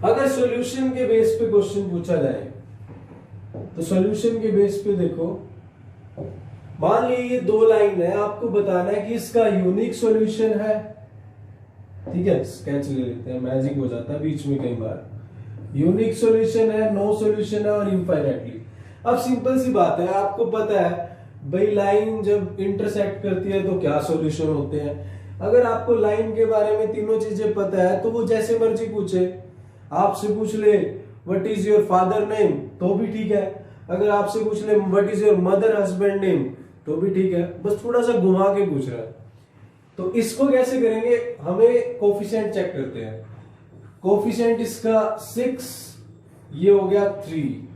अगर सॉल्यूशन के बेस पे क्वेश्चन पूछा जाए तो सॉल्यूशन के बेस पे देखो, मान लीजिए ये दो लाइन है, आपको बताना है कि इसका यूनिक सॉल्यूशन है। ठीक है, स्केच ले लेते हैं, मैजिक हो जाता है बीच में कई बार। यूनिक सॉल्यूशन है, नो सॉल्यूशन है और इनफाइनाइटली। अब सिंपल सी बात है, आपको पता है भाई लाइन जब इंटरसेक्ट करती है तो क्या सॉल्यूशन होते हैं। अगर आपको लाइन के बारे में तीनों चीजें पता है तो वो जैसे मर्जी पूछे, आपसे पूछ ले what is your father name तो भी ठीक है, अगर आपसे पूछ ले what is your mother husband name तो भी ठीक है, बस थोड़ा सा घुमा के पूछ रहा है। तो इसको कैसे करेंगे, हमें कोफिशिएंट चेक करते हैं। कोफिशिएंट इसका 6, ये हो गया 3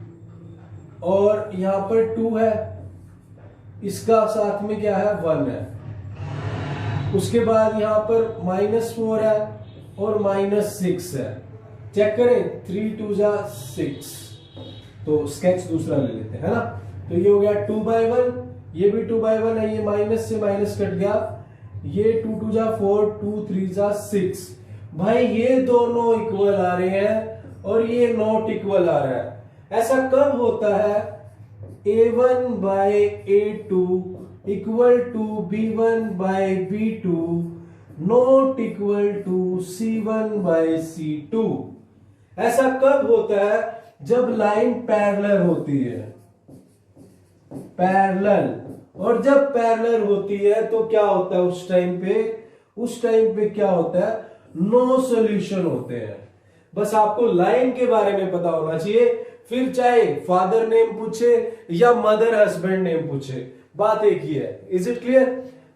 और यहां पर 2 है, इसका साथ में क्या है 1 है। उसके बाद यहां पर -4 है और -6 है। चेक करें 3 2 जा 6, तो स्केच दूसरा ले लेते हैं, है ना। तो ये हो गया 2/1, ये भी 2/1 है, ये माइनस से माइनस कट गया, ये 2 2 जा 4, 2 3 जा 6। भाई ये दोनों इक्वल आ रहे हैं और ये नॉट इक्वल आ रहा है। ऐसा कब होता है, A1 by A2 equal to B1 by B2 not equal to C1 by C2। ऐसा कब होता है, जब लाइन पैरेलल होती है, पैरेलल। और जब पैरेलल होती है तो क्या होता है उस टाइम पे क्या होता है, नो सॉल्यूशन होते हैं। बस आपको लाइन के बारे में पता होना चाहिए, फिर चाहे फादर नेम पूछे या मदर हस्बैंड नेम पूछे, बात एक ही है। Is it clear.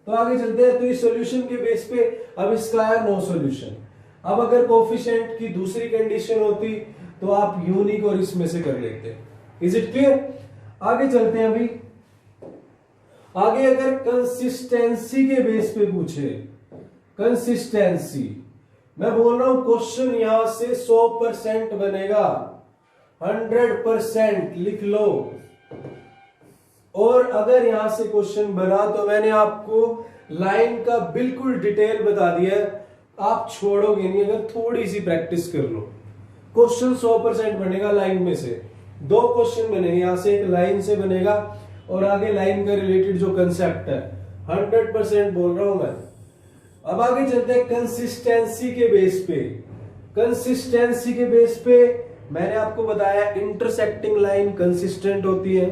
तो आगे चलते हैं। तो इस सॉल्यूशन के बेस पे अब इसका है नो सॉल्यूशन। अब अगर कोफिशिएंट की दूसरी कंडीशन होती तो आप यूनिक और इसमें से कर लेते। Is it clear. आगे चलते हैं। अभी आगे अगर कंसिस्टेंसी के बेस पे पूछे, कंसिस्टेंसी, मैं बोल रहा हूं क्वेश्चन यहां से 100% बनेगा, 100% लिख लो। और अगर यहां से क्वेश्चन बना तो मैंने आपको लाइन का बिल्कुल डिटेल बता दिया है, आप छोड़ोगे नहीं अगर थोड़ी सी प्रैक्टिस कर लो। क्वेश्चन 100% बनेगा लाइन में से। 2 क्वेश्चन बनेंगे, यहां से एक लाइन से बनेगा और आगे लाइन का रिलेटेड जो कंसेप्ट है, 100% बोल रहा हूं मैं। अब आगे चलते हैं कंसिस्टेंसी के बेस पे। कंसिस्टेंसी के बेस पे मैंने आपको बताया इंटरसेक्टिंग लाइन कंसिस्टेंट होती है,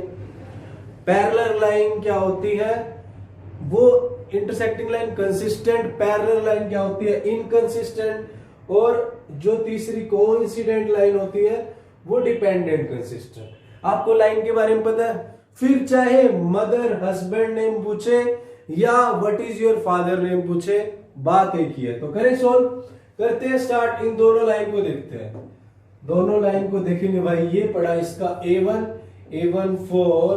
पैरेलल लाइन क्या होती है, वो intersecting line consistent, parallel line क्या होती है इनकंसिस्टेंट, और जो तीसरी कोइंसिडेंट लाइन होती है वो डिपेंडेंट कंसिस्टेंट। आपको लाइन के बारे में पता है, फिर चाहे मदर हस्बैंड नेम पूछे या what is your father name पूछे, बात एक ही है। तो करें सॉल्व, करते हैं स्टार्ट। इन दोनों लाइन को देखते हैं, दोनों लाइन को देखेंगे। भाई ये पड़ा इसका A1 4,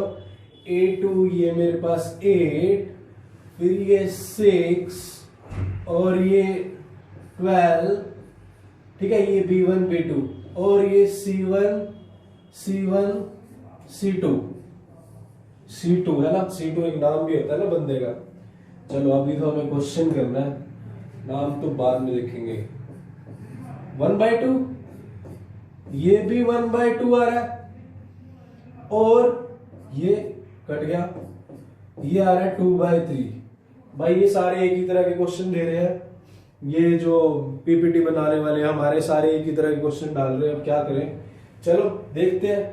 A2 ये मेरे पास 8, फिर ये 6 और ये 12, ठीक है, ये B1 B2 और ये C1 C2 है ना। C2 एक नाम भी होता है ना बंदे का। चलो अभी तो हमें क्वेश्चन करना है, नाम तो बाद में देखेंगे। 1/2, ये भी 1/2 आ रहा है और ये कट गया, ये आ रहा है 2/3। भाई ये सारे एक ही तरह के क्वेश्चन दे रहे हैं, ये जो पीपीटी बनाने वाले हमारे सारे एक ही तरह के क्वेश्चन डाल रहे हैं। अब क्या करें, चलो देखते हैं।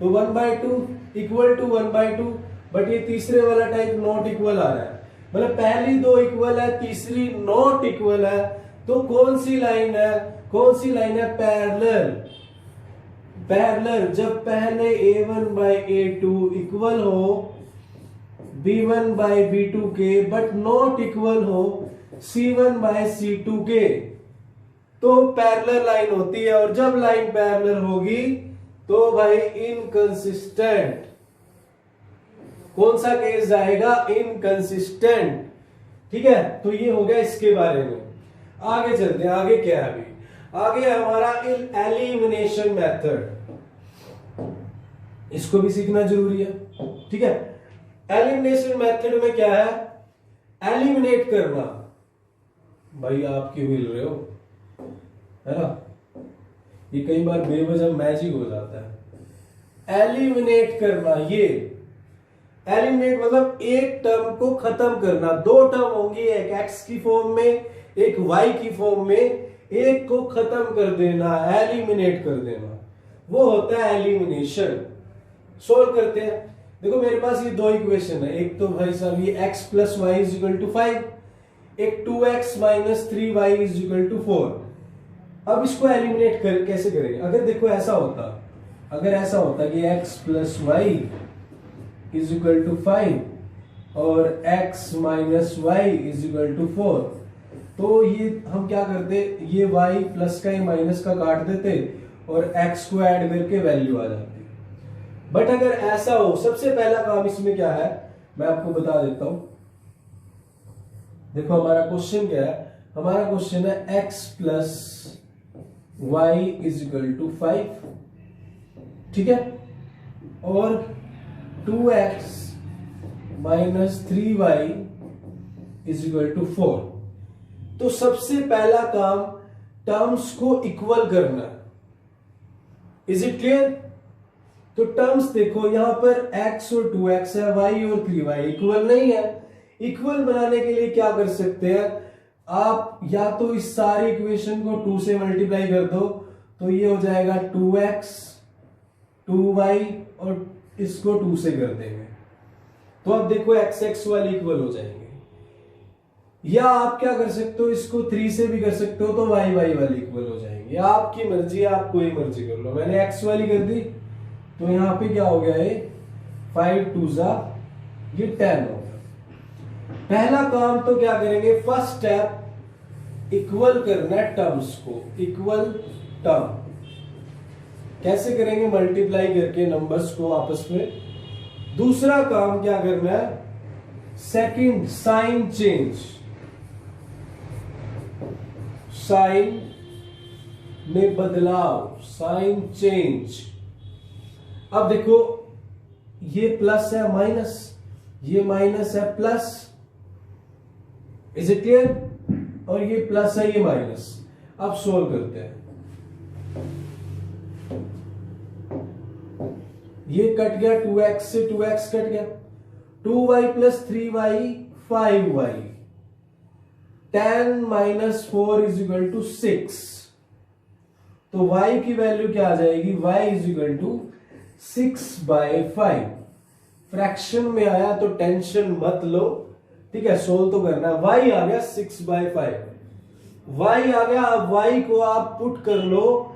तो 1/2 इक्वल टू 1/2, बट ये तीसरे वाला टाइप नॉट इक्वल आ रहा है, मतलब पहली 2 इक्वल है, तीसरी नॉट इक्वल है। तो कौन सी लाइन है, कौन सी लाइन है, पैरेलल। पैरेलल जब पहले A1 by A2 इक्वल हो B1 by B2 के, बट नॉट इक्वल हो C1 by C2 के, तो पैरेलल लाइन होती है। और जब लाइन पैरेलल होगी तो भाई इनकंसिस्टेंट। कौन सा केस जाएगा, इनकंसिस्टेंट। ठीक है, तो ये हो गया इसके बारे में। आगे चलते हैं, आगे क्या है। अभी आगे हमारा एलिमिनेशन मेथड, इसको भी सीखना जरूरी है। ठीक है, एलिमिनेशन मेथड में क्या है, एलिमिनेट करना। भाई आप क्यों मिल रहे हो, है ना। ये कई बार बेवजह मैजिक हो जाता है। एलिमिनेट करना, ये एलिमिनेट मतलब एक टर्म को खत्म करना। दो टर्म होंगी, एक एक्स की फॉर्म में, एक वाई की फॉर्म में, एक को खत्म कर देना, एलिमिनेट कर देना, वो होता है एलिमिनेशन। सोल्व करते हैं। देखो मेरे पास ये दो इक्वेशन है, एक तो भाई साहब ये x plus y is equal to 5, एक 2x minus 3y is equal to 4। अब इसको एलिमिनेट कैसे करेंगे? अगर देखो ऐसा होता, अगर ऐसा होता कि x plus y is equal to 5 और x minus y is equal to 4, तो ये हम क्या करते, ये y प्लस का ये माइनस का काट देते और x को ऐड करके वैल्यू आ जाती। बट अगर ऐसा हो, सबसे पहला काम इसमें क्या है मैं आपको बता देता हूं। देखो हमारा क्वेश्चन क्या है, हमारा क्वेश्चन है x plus y is equal to 5, ठीक है, और 2x minus 3y is equal to 4। तो सबसे पहला काम टर्म्स को इक्वल करना। Is it clear? तो टर्म्स देखो यहां पर x और 2x है, y और 3y इक्वल नहीं है। इक्वल बनाने के लिए क्या कर सकते हैं आप, या तो इस सारी इक्वेशन को 2 से मल्टीप्लाई कर दो, तो ये हो जाएगा 2x 2y और इसको 2 से कर देंगे, तो अब देखो x x वाले इक्वल हो जाएंगे। या आप क्या कर सकते हो, इसको 3 से भी कर सकते हो, तो y y वाले इक्वल हो जाएंगे। आपकी मर्जी, आप कोई मर्जी कर लो। मैंने x वाली कर दी, तो यहां पे क्या हो गया, ये 5 2 जा ये 10 हो गया। पहला काम तो क्या करेंगे, फर्स्ट स्टेप इक्वल करना है टर्म्स को, इक्वल टर्म कैसे करेंगे, मल्टीप्लाई करके नंबर्स को आपस में। दूसरा काम क्या करना है, सेकंड साइन चेंज, साइन में बदलाव, साइन चेंज। अब देखो ये प्लस है माइनस, ये माइनस है प्लस, इज इट क्लियर? और ये प्लस है ये माइनस। अब सोल्व करते हैं। ये कट गया, 2x से 2x कट गया, 2y plus 3y 5y, 10 minus 4 is equal to 6। तो y की वैल्यू क्या आ जाएगी, y is equal to 6/5। Fraction में आया तो टेंशन मत लो, ठीक है, सोल्व तो करना है। y आ गया 6/5, y आ गया। अब y को आप पुट कर लो,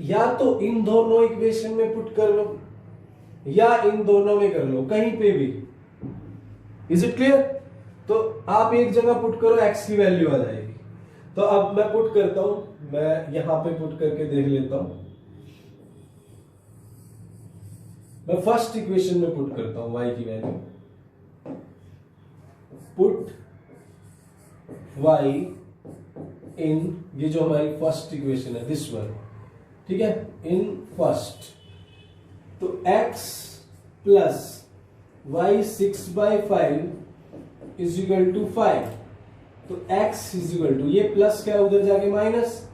या तो इन दोनों इक्वेशन में पुट कर लो या इन दोनों में कर लो, कहीं पे भी। Is it clear? तो आप एक जगह पुट करो, x की वैल्यू आ जाएगी। तो अब मैं पुट करता हूं, मैं यहां पे पुट करके देख लेता हूं। मैं फर्स्ट इक्वेशन में पुट करता हूं y की वैल्यू, पुट y इन, ये जो हमारी फर्स्ट इक्वेशन है दिस वन, ठीक है, इन फर्स्ट। तो x plus y 6/5 is equal to 5। तो x इज इक्वल टू, ये प्लस क्या उधर जाके माइनस,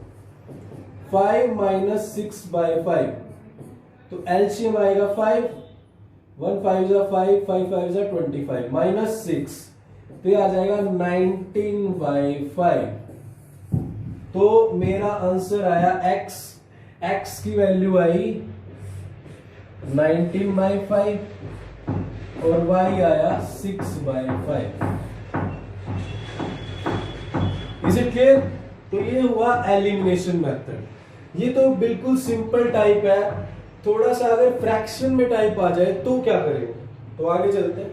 5 माइनस 6/5, तो एलसीएम आएगा 5, 1 5 जा 5, 5 5 जा 25, माइनस 6, तो ये आ जाएगा 19/5। तो मेरा आंसर आया x की वैल्यू आई 19/5 और y आया 6/5। Is it clear? तो ये हुआ एलिमिनेशन मेथड। ये तो बिल्कुल सिंपल टाइप है। थोड़ा सा अगर फ्रैक्शन में टाइप आ जाए तो क्या करेंगे, तो आगे चलते हैं।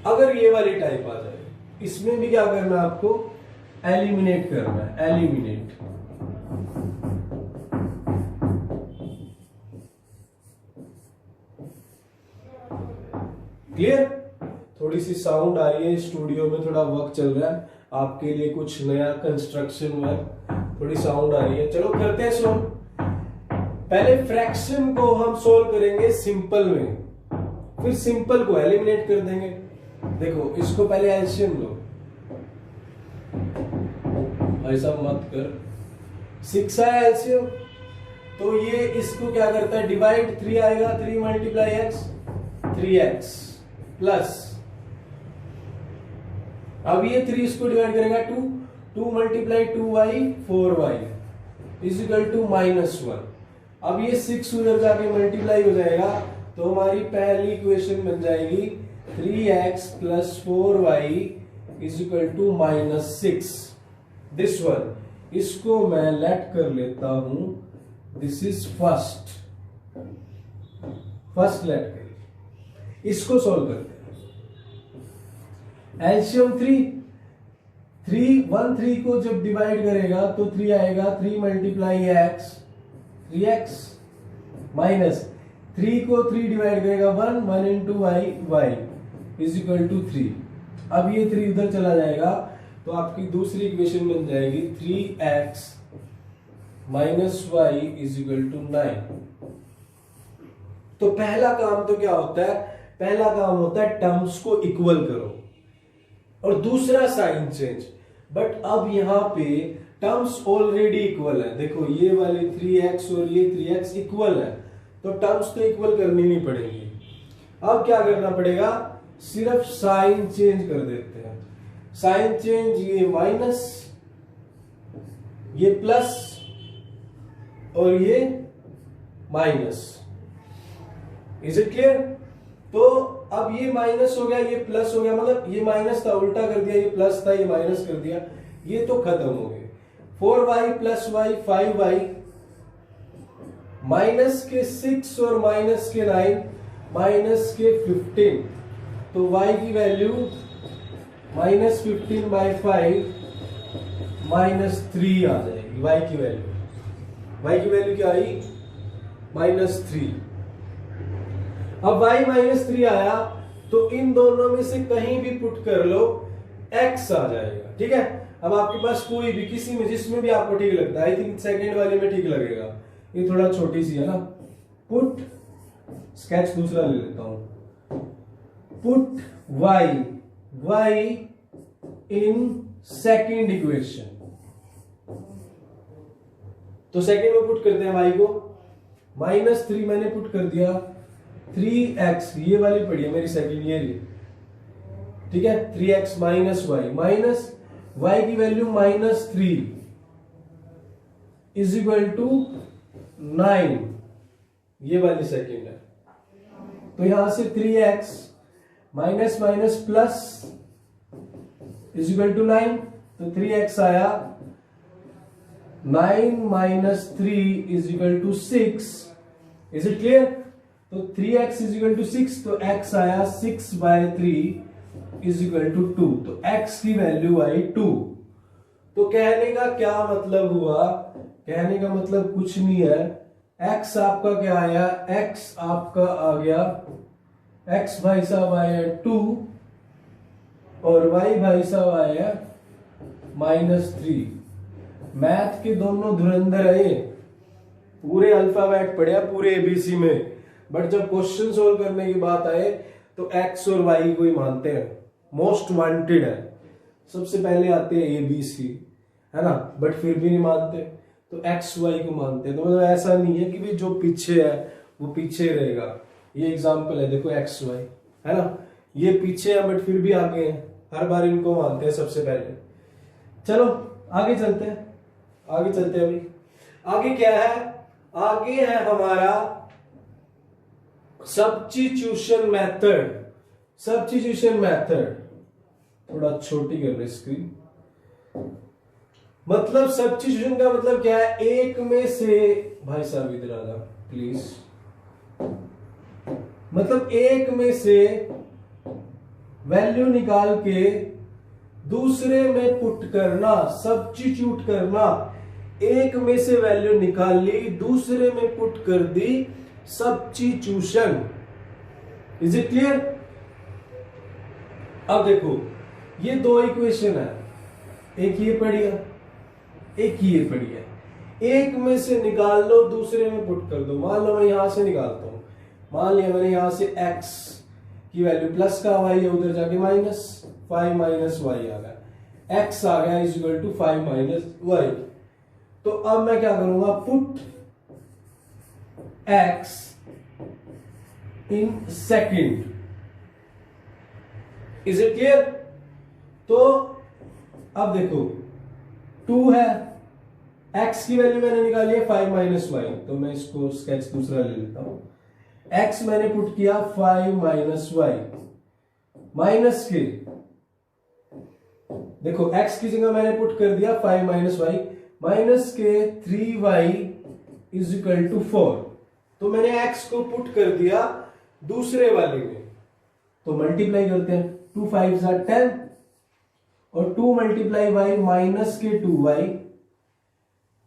अगर ये वाली टाइप आ जाए, इसमें भी क्या करना है आपको, एलिमिनेट करना है, एलिमिनेट। क्लियर? थोड़ी सी साउंड आ रही है, स्टूडियो में थोड़ा वर्क चल रहा है, आपके लिए कुछ नया कंस्ट्रक्शन वर्क, थोड़ी साउंड आ रही है। चलो करते हैं सोल्व। पहले फ्रैक्शन को हम सोल्व करेंगे सिंपल में, फिर सिंपल को एलिमिनेट कर देंगे। देखो इसको पहले एलसीएम लो, ऐसा मत कर, 6 आया एलसीएम, तो ये इसको क्या करता है, डिवाइड, 3 आएगा, 3 मल्टीप्लाई एक्स, 3x प्लस, अब ये 3 इसको डिवाइड करेगा 2, 2 multiply 2y 4y is equal to -1। अब ये 6 उधर जाके मल्टीप्लाई हो जाएगा, तो हमारी पहली इक्वेशन बन जाएगी 3x plus 4y is equal to -6। This one, इसको मैं लेट कर लेता हूं, दिस इज फर्स्ट लेट कर, इसको सॉल्व करते हैं। एलसीएम 3 को जब डिवाइड करेगा तो 3 आएगा, 3 मल्टीप्लाई एक्स 3x माइनस 3 को 3 डिवाइड करेगा 1 into y is equal to 3। अब ये 3 उधर चला जाएगा, तो आपकी दूसरी इक्वेशन बन जाएगी 3x minus y is equal to 9। तो पहला काम तो क्या होता है, पहला काम होता है टर्म्स को इक्वल करो, और दूसरा साइन चेंज। बट अब यहां पे टर्म्स ऑलरेडी इक्वल है, देखो ये वाली 3x और ये 3x इक्वल है, तो टर्म्स तो इक्वल करनी नहीं पड़ेगी। अब क्या करना पड़ेगा, सिर्फ साइन चेंज कर देते हैं। साइन चेंज, ये माइनस, ये प्लस और ये माइनस। Is it clear? तो अब ये माइनस हो गया, ये प्लस हो गया, मतलब ये माइनस था उल्टा कर दिया, ये प्लस था ये माइनस कर दिया, ये तो खत्म हो गए। 4y plus y 5y, minus के 6 और माइनस के 9, माइनस के 15, तो y की वैल्यू -15 बाई 5 -3 आ जाएगी। y की वैल्यू क्या आई, -3। अब y -3 आया, तो इन दोनों में से कहीं भी पुट कर लो, x आ जाएगा। ठीक है, अब आपके पास कोई भी, किसी में, जिसमें भी आपको ठीक लगता है, आई थिंक सेकेंड वाले में ठीक लगेगा, ये थोड़ा छोटी सी है ना। पुट, स्केच दूसरा ले लेता हूं, put y in second equation. तो सेकेंड में पुट करते हैं y को, -3 मैंने पुट कर दिया, 3x ये वाली पड़ी है मेरी सेकेंड, ये ठीक है, 3x माइनस y की वैल्यू -3 इज इक्वल टू 9, ये वाली सेकेंड है। तो यहां से 3x minus plus is equal to 9, तो 3x आया, 9 minus 3 is equal to 6। Is it clear? तो 3x इज इक्वल टू 6, तो x आया 6/3 इज इक्वल टू 2, तो x की वैल्यू आई 2। तो कहने का क्या मतलब हुआ, कहने का मतलब कुछ नहीं है, x आपका क्या आया, x आपका आ गया, x भाई साहब आया 2 और y भाई साहब आया -3। मैथ के दोनों धुरंधर है, पूरे अल्फाबेट पढ़े पूरे एबीसी में, बट जब क्वेश्चन सोल्व करने की बात आए तो x और y को ही मानते हैं, मोस्ट वांटेड है, सबसे पहले आते हैं एबीसी, है ना, बट फिर भी नहीं मानते, तो x y को मानते हैं। तो मतलब ऐसा नहीं है कि भी जो पीछे है वो पीछे रहेगा। ये एग्जांपल है, देखो x y, है ना, ये पीछे है बट फिर भी आगे हैं, हर बार इनको मानते हैं सबसे पहले। चलो आगे चलते हैं, अभी आगे क्या है, आगे है हमारा सब्स्टिट्यूशन मेथड। थोड़ा छोटी कर रहे स्क्रीन। मतलब सब्स्टिट्यूशन का मतलब क्या है, एक में से, भाई साहब इधर आ जा प्लीज, मतलब एक में से वैल्यू निकाल के दूसरे में पुट करना, सब्स्टिट्यूट करना। एक में से वैल्यू निकाल ली, दूसरे में पुट कर दी, सब्स्टिट्यूशन। Is it clear? अब देखो ये दो इक्वेशन है, एक ये पड़ी है, एक ये पड़ी है, एक में से निकाल लो, दूसरे में पुट कर दो। मान लो मैं यहां से निकालता हूं, मान लिया मैंने यहां से x की वैल्यू प्लस का y है, उधर जाके -5 माइनस y आ गया, x आ गया is equal to 5 minus y। तो अब मैं क्या करूंगा, put x in second. Is it clear? तो अब देखो 2 है, x की वैल्यू मैंने निकाली है 5 माइनस वाई, तो मैं इसको स्केच दूसरा ले लेता हूं। x मैंने पुट किया 5 माइनस वाई, माइनस के देखो x की जगह मैंने पुट कर दिया 5 माइनस वाई, माइनस के 3y इज इक्वल टू 4। तो मैंने x को पुट कर दिया दूसरे वाले में, तो मल्टीप्लाई करते हैं। 2 5 10 और 2 मल्टीप्लाई बाई माइनस के 2y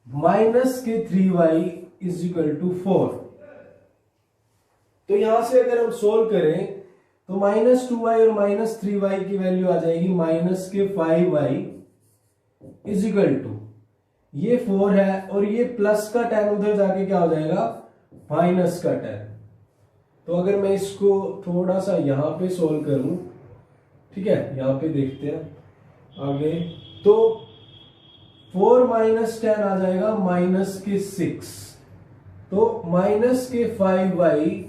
माइनस के 3y इज इक्वल टू 4। तो यहां से अगर हम सोल्व करें तो माइनस 2y और माइनस 3y की वैल्यू आ जाएगी माइनस के 5y इज इक्वल टू, ये 4 है और ये प्लस का 10 उधर जाके क्या हो जाएगा, माइनस का 10। तो अगर मैं इसको थोड़ा सा यहां पे सोल्व करूं, ठीक है, यहां पे देखते हैं आगे, तो 4 माइनस 10 आ जाएगा माइनस के 6, तो माइनस के 5y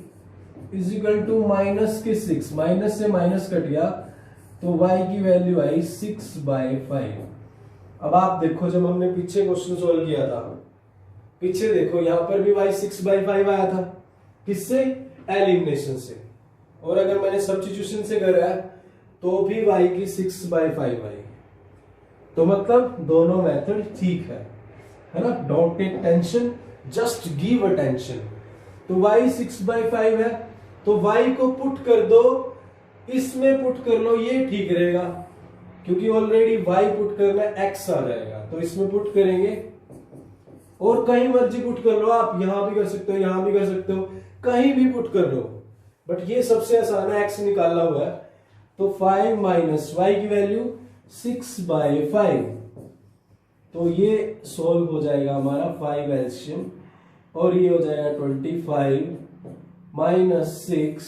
is equal to minus के 6, माइनस से माइनस कट गया तो y की वैल्यू आई 6/5। अब आप देखो जब हमने पीछे क्वेश्चन सोल्व किया था, पीछे देखो यहां पर भी y 6/5 आया था, किससे, एलिमिनेशन से, और अगर मैंने सब्स्टिट्यूशन से करा है तो भी y की 6/5 आई। तो मतलब दोनों मेथड ठीक है ना, don't take tension, just give attention. तो y 6/5 है, तो y को पुट कर दो, इसमें पुट कर लो, ये ठीक रहेगा क्योंकि ऑलरेडी y पुट करना x आ जाएगा, तो इसमें पुट करेंगे, और कहीं मर्जी पुट कर लो आप, यहां भी कर सकते हो, यहां भी कर सकते हो, कहीं भी पुट कर लो, बट ये सबसे आसान है, x निकाला हुआ है। तो 5 माइनस वाई की वैल्यू 6/5, तो ये सोल्व हो जाएगा हमारा 5 एलसीएम, और ये हो जाएगा 25 minus 6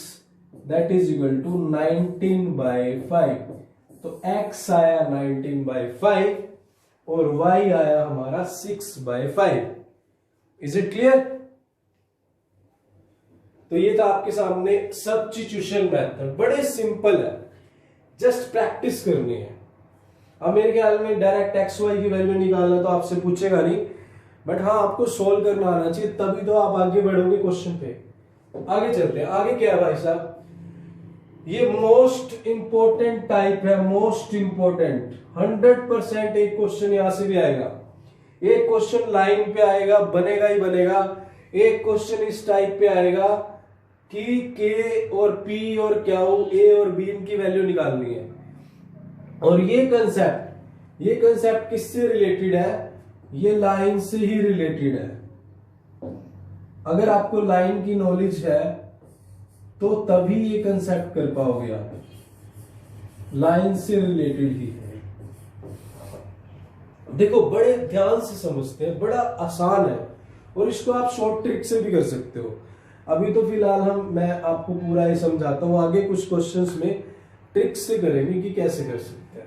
that is equal to 19/5। तो x आया 19/5 और y आया हमारा 6/5। Is it clear? तो ये था आपके सामने सब्स्टिट्यूशन मेथड, बड़े सिंपल है, जस्ट प्रैक्टिस करनी है। अब मेरे ख्याल में डायरेक्ट एक्स वाई की वैल्यू निकालना तो आपसे पूछेगा नहीं, बट हाँ आपको सोल्व करना आना चाहिए, तभी तो आप आगे बढ़ोगे क्वेश्चन पे। आगे चलते हैं, आगे क्या है भाई साहब, ये मोस्ट इंपोर्टेंट टाइप है, मोस्ट इंपोर्टेंट, 100% एक क्वेश्चन यहां से भी आएगा, एक क्वेश्चन लाइन पे आएगा, बनेगा ही बनेगा, एक क्वेश्चन इस टाइप पे आएगा कि के और पी और क्यू, ए और बी, इनकी वैल्यू निकालनी है। और ये कंसेप्ट किससे रिलेटेड है, ये लाइन से ही रिलेटेड है। अगर आपको लाइन की नॉलेज है तो तभी ये कंसेप्ट कर पाओगे आप, लाइन से रिलेटेड ही है। देखो बड़े ध्यान से समझते हैं, बड़ा आसान है, और इसको आप शॉर्ट ट्रिक से भी कर सकते हो। अभी तो फिलहाल मैं आपको पूरा ही समझाता हूं, आगे कुछ क्वेश्चंस में ट्रिक से करेंगे कि कैसे कर सकते हैं।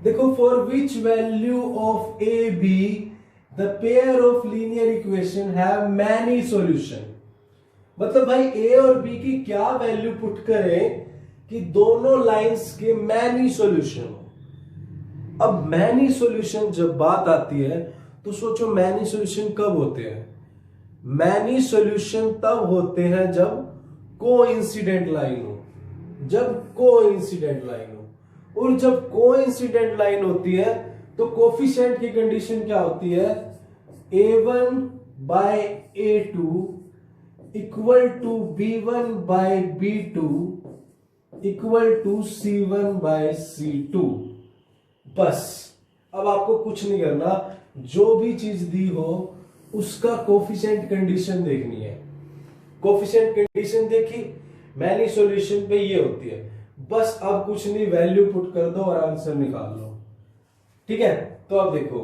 देखो, for which value of A be the pair of linear equation have many solution. मतलब भाई ए और बी की क्या वैल्यू पुट करें कि दोनों लाइंस के मैनी सॉल्यूशन हो। अब मैनी सॉल्यूशन जब बात आती है तो सोचो मैनी सॉल्यूशन कब होते हैं, मैनी सॉल्यूशन तब होते हैं जब कोइंसिडेंट लाइन हो, और जब कोइंसिडेंट लाइन होती है तो कोफिशिएंट की कंडीशन क्या होती है, a1 by a2 equal to b1 by b2 equal to c1 by c2। बस अब आपको कुछ नहीं करना, जो भी चीज दी हो उसका कोफिशिएंट कंडीशन देखनी है। कोफिशिएंट कंडीशन देखी, मैनी सॉल्यूशन पे ये होती है, बस अब कुछ नहीं, वैल्यू पुट कर दो और आंसर निकाल लो। ठीक है, तो अब देखो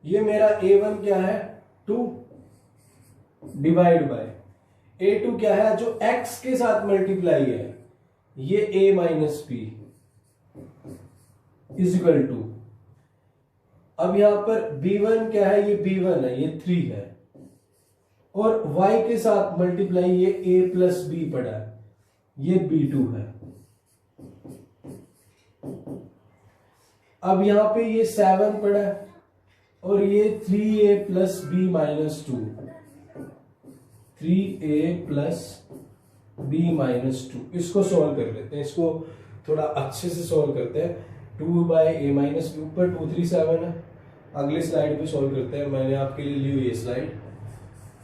ये मेरा a1 क्या है 2 डिवाइड बाय a2 क्या है, जो x के साथ मल्टीप्लाई है, ये a minus p is equal to, अब यहां पर b1 क्या है, ये b1 है, ये 3 है, और y के साथ मल्टीप्लाई ये a प्लस बी पड़ा है, ये b2 है। अब यहां पे ये 7 पड़ा है और ये 3a plus B minus 2, 3a plus B minus 2। इसको सॉल्व कर लेते हैं, इसको थोड़ा अच्छे से सॉल्व करते हैं। 2 बाई ए माइनस बी, ऊपर 2 3 7 है। अगली स्लाइड पे सॉल्व करते हैं, मैंने आपके लिए ली हुई ये स्लाइड।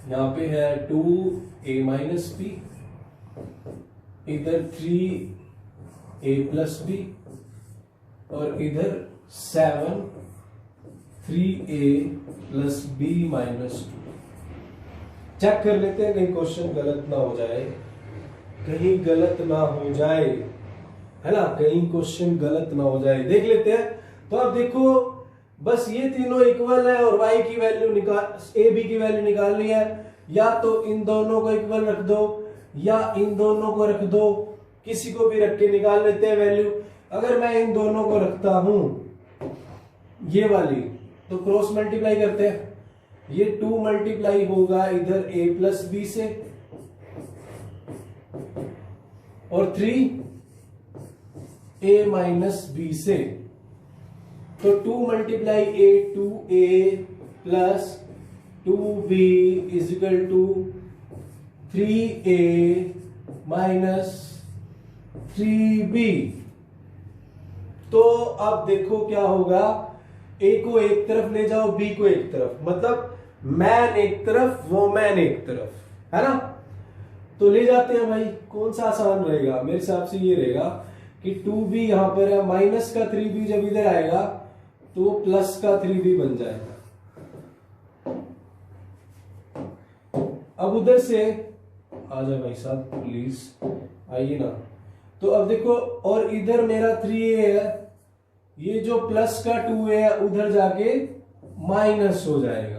यहाँ पे है 2a माइनस बी, इधर 3a प्लस बी और इधर 7 3a plus B minus 2। Check कर लेते हैं कहीं क्वेश्चन गलत ना हो जाए, कहीं गलत ना हो जाए, है ना, कहीं क्वेश्चन गलत ना हो जाए। देख लेते हैं। तो अब देखो, बस ये तीनों इक्वल है और y की वैल्यू निकाल, a b की वैल्यू निकालनी है। या तो इन दोनों को इक्वल रख दो या इन दोनों को रख दो, किसी को भी रख के निकाल लेते हैं वैल्यू। अगर मैं इन दोनों को रखता हूं ये वाली, तो क्रॉस मल्टीप्लाई करते हैं। ये 2 मल्टीप्लाई होगा इधर a प्लस बी से और 3a माइनस बी से। तो 2 multiply a 2a plus 2b is equal to 3a minus 3b। तो अब देखो क्या होगा, a को एक तरफ ले जाओ, b को एक तरफ, मतलब मैन एक तरफ वोमैन एक तरफ, है ना। तो ले जाते हैं भाई, कौन सा आसान रहेगा? मेरे हिसाब से ये रहेगा कि 2b यहां पर है, माइनस का 3b जब इधर आएगा तो प्लस का 3b बन जाएगा। अब उधर से आ जाए भाई साहब प्लीज, आइए ना। तो अब देखो, और इधर मेरा 3a है, ये जो प्लस का 2a है उधर जाके माइनस हो जाएगा।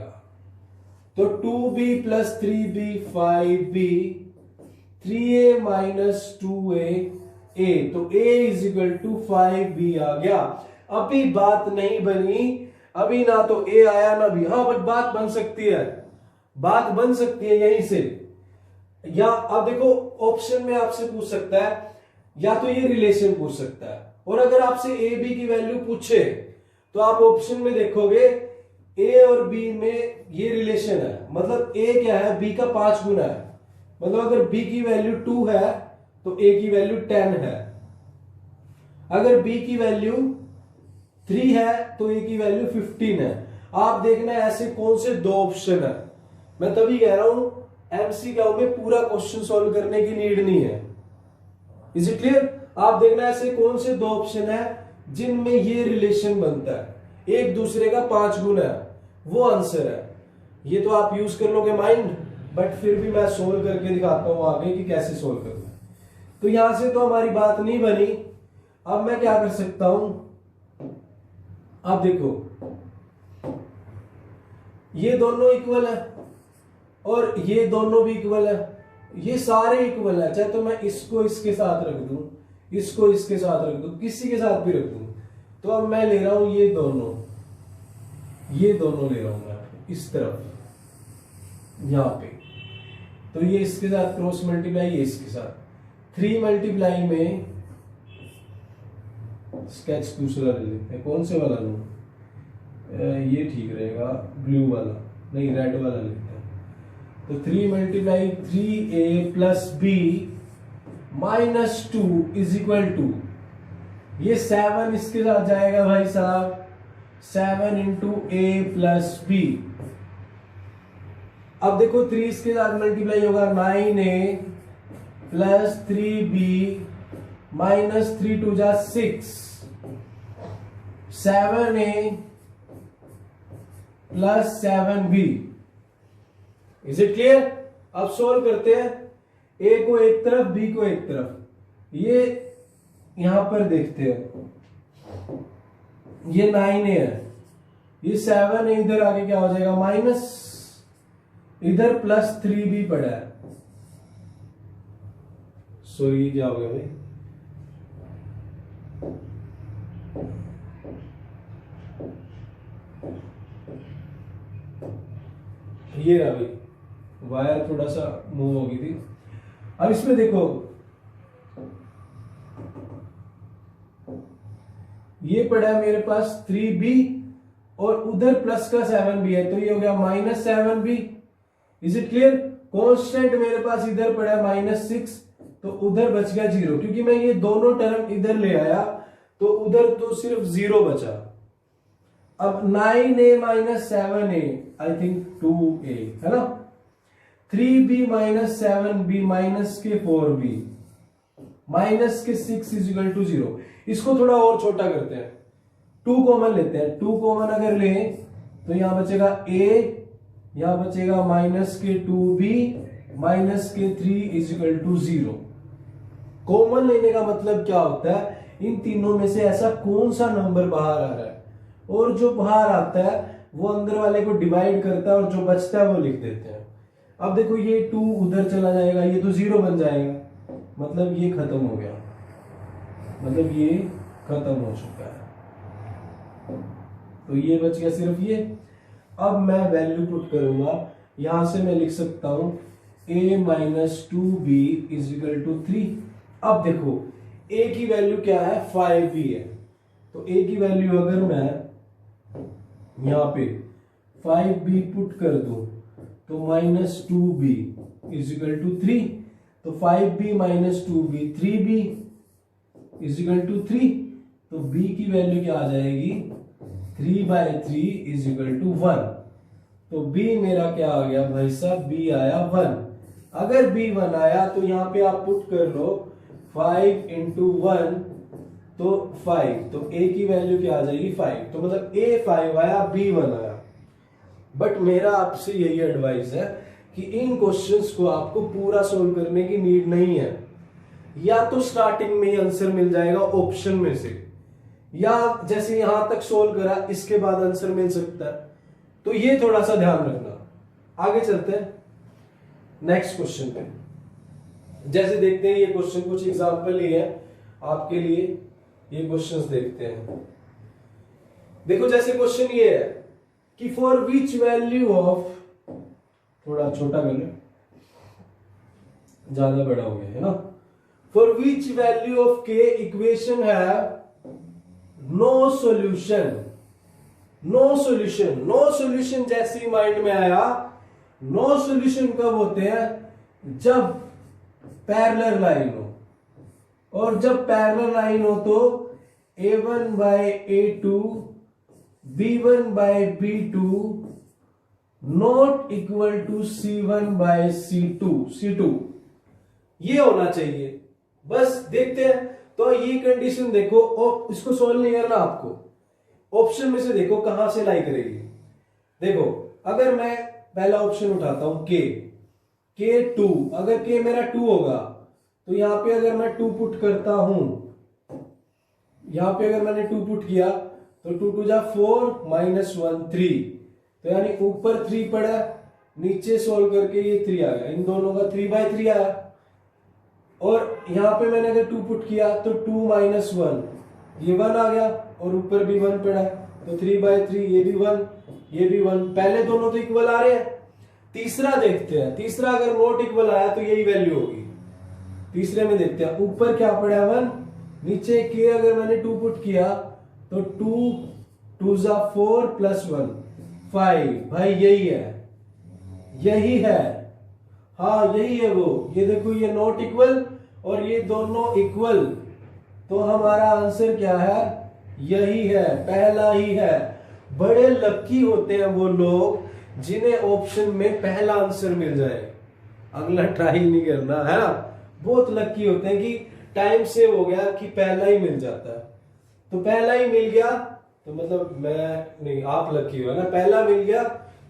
तो 2b plus 3b 5b, 3a minus 2a a, तो a is equal to 5b आ गया। अभी बात नहीं बनी, अभी ना तो a आया ना b। हाँ, बट बात बन सकती है, बात बन सकती है यहीं से। या अब देखो, ऑप्शन में आपसे पूछ सकता है, या तो ये रिलेशन पूछ सकता है, और अगर आपसे a b की वैल्यू पूछे तो आप ऑप्शन में देखोगे a और b में ये रिलेशन है, मतलब a क्या है, b का 5 गुना है। मतलब अगर b की वैल्यू 2 है तो a की वैल्यू 10 है। अगर b की वैल्यू 3 है तो a की वैल्यू 15 है। आप देखना ऐसे कौन से दो ऑप्शन है। मैं तभी कह रहा हूं एमसीक्यू में पूरा क्वेश्चन सॉल्व करने की नीड नहीं है। Is it clear? आप देखना ऐसे कौन से दो ऑप्शन है जिनमें ये रिलेशन बनता है, एक दूसरे का 5 गुना है, वो आंसर है। ये तो आप यूज कर लोगे माइंड, बट फिर भी मैं सोल्व करके दिखाता हूं आगे कि कैसे सोल्व करना है। तो यहां से तो हमारी बात नहीं बनी। अब मैं क्या कर सकता हूं, आप देखो, ये दोनों इक्वल है और ये दोनों भी इक्वल है, ये सारे इक्वल है। चाहे तो मैं इसको इसके साथ रख दूं, इसको इसके साथ रख दूं, किसी के साथ भी रख दूं। तो अब मैं ले रहा हूं ये दोनों ले रहा हूं मैं इस तरफ यहां पे। तो ये इसके साथ क्रॉस मल्टीप्लाई, ये इसके साथ 3 मल्टीप्लाई में स्केच दूसरा ले लेते हैं। कौन से वाला लूं? ये ठीक रहेगा, ब्लू वाला नहीं, रेड वाला लेते हैं। तो 3 multiply 3a plus B minus 2 is equal to, ये 7 इसके साथ जाएगा भाई साहब, 7 इंटू a प्लस बी। अब देखो 3 इसके साथ मल्टीप्लाई होगा, 9a plus 3b minus 3 to जा 6, 7a plus 7b। Is it clear? अब सोल्व करते हैं, a को एक तरफ, b को एक तरफ। ये यहां पर देखते हैं, ये 9a है, ये 7 है, इधर आगे क्या हो जाएगा माइनस, इधर प्लस 3b पड़ा है। सॉरी, क्या हो गया भाई, ये रहा भाई वायर थोड़ा सा मूव हो गई थी। अब इसमें देखो ये पड़ा है मेरे पास 3b और उधर प्लस का 7b है, तो ये हो गया -7b। Is it clear? Constant मेरे पास इधर पड़ा है -6, तो उधर बच गया 0, क्योंकि मैं ये दोनों टर्म इधर ले आया तो उधर तो सिर्फ 0 बचा। अब 9a - 7a I think 2a है ना, 3b - 7b माइनस के 4b माइनस के 6 इज इक्वल टू 0। इसको थोड़ा और छोटा करते हैं, 2 कॉमन लेते हैं। 2 कॉमन अगर लें तो यहां बचेगा a, यहां बचेगा माइनस के 2b माइनस के 3 इज इक्वल टू 0। कॉमन लेने का मतलब क्या होता है, इन तीनों में से ऐसा कौन सा नंबर बाहर आ रहा है, और जो बाहर आता है वो अंदर वाले को डिवाइड करता है और जो बचता है वो लिख देते हैं। अब देखो ये 2 उधर चला जाएगा, ये तो 0 बन जाएगा, मतलब ये खत्म हो गया, मतलब ये खत्म हो चुका है, तो ये बच गया सिर्फ ये। अब मैं वैल्यू पुट करूंगा, यहां से मैं लिख सकता हूं a - 2b is equal to 3। अब देखो a की वैल्यू क्या है, 5b है, तो a की वैल्यू अगर मैं यहां पे 5b पुट कर दूं तो -2b इज इक्वल टू 3, तो 5b - 2b 3b is equal to 3, तो b की वैल्यू क्या आ जाएगी, 3/3 इज इक्वल टू 1। तो b मेरा क्या आ गया भाई साहब, b आया 1। अगर b 1 आया तो यहां पे आप पुट कर लो 5 × 1 तो 5, तो a की वैल्यू क्या आ जाएगी 5, तो मतलब a 5 आया, b 1 आया। बट मेरा आपसे यही एडवाइस है कि इन क्वेश्चंस को आपको पूरा सोल्व करने की नीड नहीं है, या तो स्टार्टिंग में ही आंसर मिल जाएगा ऑप्शन में से, या जैसे यहां तक सोल्व करा इसके बाद आंसर मिल सकता है, तो ये थोड़ा सा ध्यान रखना। आगे चलते हैं नेक्स्ट क्वेश्चन पे। जैसे देखते हैं ये क्वेश्चन, कुछ एग्जांपल ही है आपके लिए, ये क्वेश्चंस देखते हैं। देखो जैसे क्वेश्चन ये है कि फॉर विच वैल्यू ऑफ, थोड़ा छोटा कर लो, ज्यादा बड़ा हो गया है ना, for which value of k equation है no solution. No solution, no solution जैसे ही माइंड में आया, नो सॉल्यूशन कब होते हैं, जब पैरेलल लाइन हो, और जब पैरेलल लाइन हो तो a1/a2 b1/b2 not equal to c1/c2 ये होना चाहिए। बस देखते हैं, तो ये कंडीशन देखो, और इसको सोल्व नहीं करना आपको, ऑप्शन में से देखो कहां से लाई करेगी। देखो अगर मैं पहला ऑप्शन उठाता हूं k2, अगर k मेरा 2 होगा तो यहां पे अगर मैं 2 पुट करता हूं, यहां पे अगर मैंने 2 पुट किया तो 2 2 जा 4 -1 3, तो यानी ऊपर 3 पड़ा, नीचे सोल्व करके ये 3 आ गया, इन दोनों का 3/3 आया। और यहां पे मैंने अगर 2 पुट किया तो 2 - 1 ये 1 आ गया, और ऊपर भी 1 पड़ा, तो 3/3 ये भी 1 ये भी 1, पहले दोनों तो इक्वल आ रहे हैं। तीसरा देखते हैं, तीसरा अगर नॉट इक्वल आया तो यही वैल्यू होगी। तीसरे में देखते हैं, ऊपर क्या पड़ा है 1, नीचे k अगर मैंने 2 पुट किया तो 2 2 जा 4 +1 5, भाई यही है, यही है, हाँ यही है वो। ये देखो ये नॉट इक्वल और ये दोनों इक्वल, तो हमारा आंसर क्या है, यही है, पहला ही है। बड़े लकी होते हैं वो लोग जिन्हें ऑप्शन में पहला आंसर मिल जाए, अगला ट्राई नहीं करना, है ना। बहुत लकी होते हैं कि टाइम सेव हो गया कि पहला ही मिल जाता है। तो पहला ही मिल गया तो मतलब मैं नहीं, आप लकी हो ना, पहला मिल गया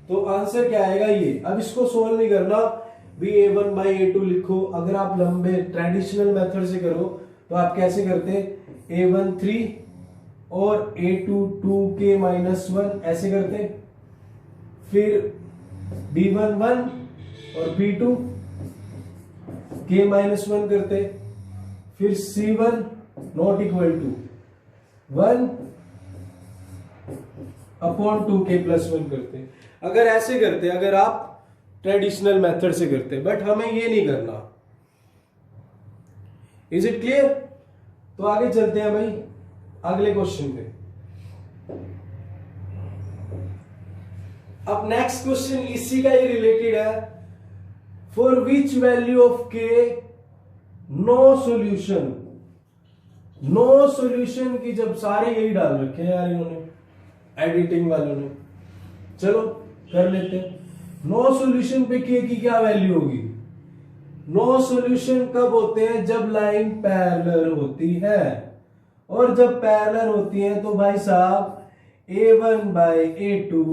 तो आंसर क्या आएगा ये। अब इसको सोल्व नहीं करना, भी a1/a2 लिखो। अगर आप लंबे ट्रेडिशनल मेथड से करो तो आप कैसे करते, a1 3 और a2 2k - 1 ऐसे करते, फिर b1 1 और b2 k - 1 करते, फिर c1 not equal to 1/2k + 1 करते। अगर ऐसे करते, अगर आप ट्रेडिशनल मेथड से करते हैं, बट हमें ये नहीं करना। Is it clear? तो आगे चलते हैं भाई अगले क्वेश्चन पे। अब नेक्स्ट क्वेश्चन इसी का ही रिलेटेड है। फॉर विच वैल्यू ऑफ के नो सॉल्यूशन, नो सॉल्यूशन की, जब सारे यही डाल रखे हैं यार इन्होंने एडिटिंग वालों ने, चलो कर लेते हैं। नो सॉल्यूशन पे के की क्या वैल्यू होगी? नो सॉल्यूशन कब होते हैं? जब लाइन पैरेलल होती है, और जब पैरेलल होती है तो भाई साहब A1 by A2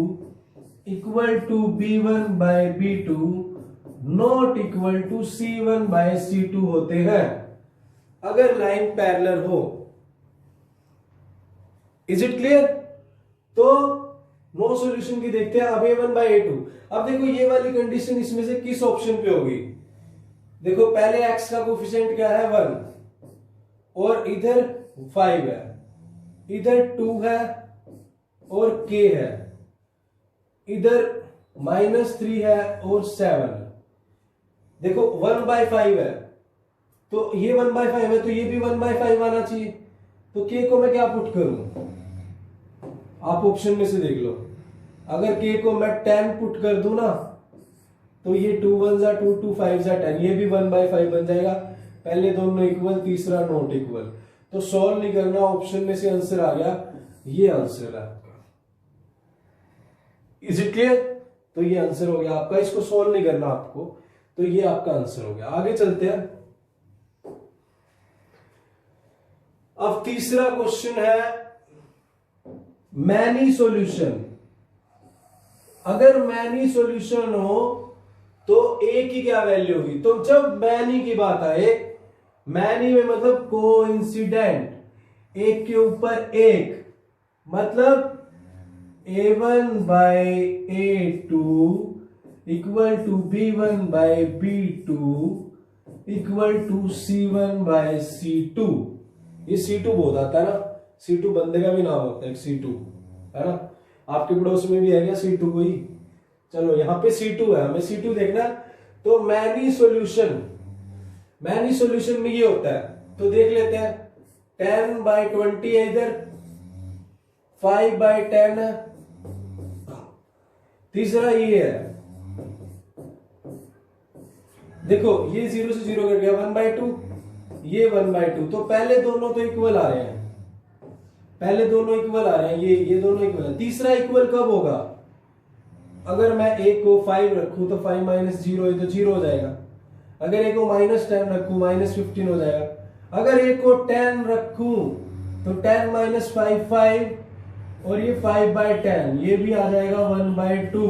equal to B1 by B2 not equal to C1 by C2 होते हैं, अगर लाइन पैरेलल हो। Is it clear? तो नो सॉल्यूशन की देखते हैं। अब A1 बाय A2, अब देखो ये वाली कंडीशन इसमें से किस ऑप्शन पे होगी? देखो पहले x का कोफिशिएंट क्या है? 1, और इधर 5 है, इधर 2 है और k है, इधर -3 है और 7 है। देखो 1/5 है, तो ये 1/5 है, तो ये भी 1/5 आना चाहिए। तो k को मैं क्या पुट करूं? आप ऑप्शन में से देख लो। अगर k को मैं 10 पुट कर दूं ना, तो ये 2 1 जा 2 2 5 जा 10, ये भी 1/5 बन जाएगा। पहले दोनों इक्वल, तीसरा नॉट इक्वल। तो सॉल्व नहीं करना, ऑप्शन में से आंसर आ गया, ये आंसर है आपका। Is it clear? तो ये आंसर हो गया आपका, इसको सॉल्व नहीं करना आपको, तो ये आपका आंसर हो गया। आगे चलते हैं। अब तीसरा क्वेश्चन है मैनी सॉल्यूशन। अगर मैनी सॉल्यूशन हो तो ए की क्या वैल्यू होगी? तो जब मैनी की बात आए, मैनी में मतलब कोइंसिडेंट, एक के ऊपर एक, मतलब A1 by A2 equal to B1 by B2 equal to C1 by C2। ये C2 बहुत आता है ना, C2 बंदे का भी नाम होता है, C2 है ना। आपके पड़ोस में भी है क्या C2 कोई? चलो यहाँ पे C2 है, हमें C2 देखना। तो मैनी सॉल्यूशन, मैनी सॉल्यूशन में ये होता है, तो देख लेते हैं। 10/20 है इधर, 5/10 है, तीसरा ये है। देखो ये 0 से 0 कट गया, 1/2, ये 1/2। तो पहले दोनों तो इक्वल आ रहे हैं, पहले दोनों इक्वल आ रहे हैं, ये दोनों इक्वल है। तीसरा इक्वल कब होगा? अगर मैं एक को 5 रखूं तो 5 - 0 है तो 0 हो जाएगा। अगर एक को -10 रखूं -15 हो जाएगा। अगर एक को 10 रखूं तो 10 - 5 5, और ये 5/10, ये भी आ जाएगा 1/2।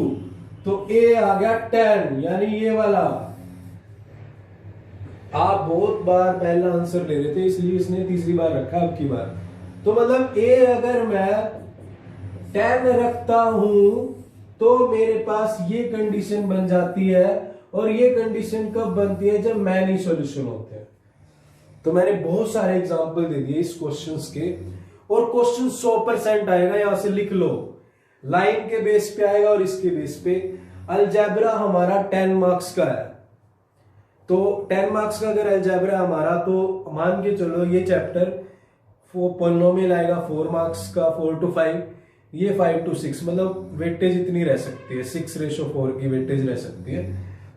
तो ए आ गया 10, यानी ये वाला। आप बहुत बार पहला आंसर ले रहे थे, इसलिए इसने तीसरी बार रखा अब की बार। तो मतलब ए अगर मैं 10 रखता हूं तो मेरे पास ये कंडीशन बन जाती है, और ये कंडीशन कब बनती है? जब मैनी सॉल्यूशन होते हैं। तो मैंने बहुत सारे एग्जांपल दे दिए इस क्वेश्चंस के, और क्वेश्चन 100% आएगा, यहां से लिख लो। लाइन के बेस पे आएगा और इसके बेस पे। अलजेब्रा हमारा 10 मार्क्स का है, तो 10 मार्क्स का अगर अलजेब्रा हमारा, तो मान के चलो ये चैप्टर पॉलिनोमियल आएगा 4 मार्क्स का, 4 to 5, ये 5 to 6, मतलब वेटेज इतनी रह सकती है, 6:4 की वेटेज रह सकती है।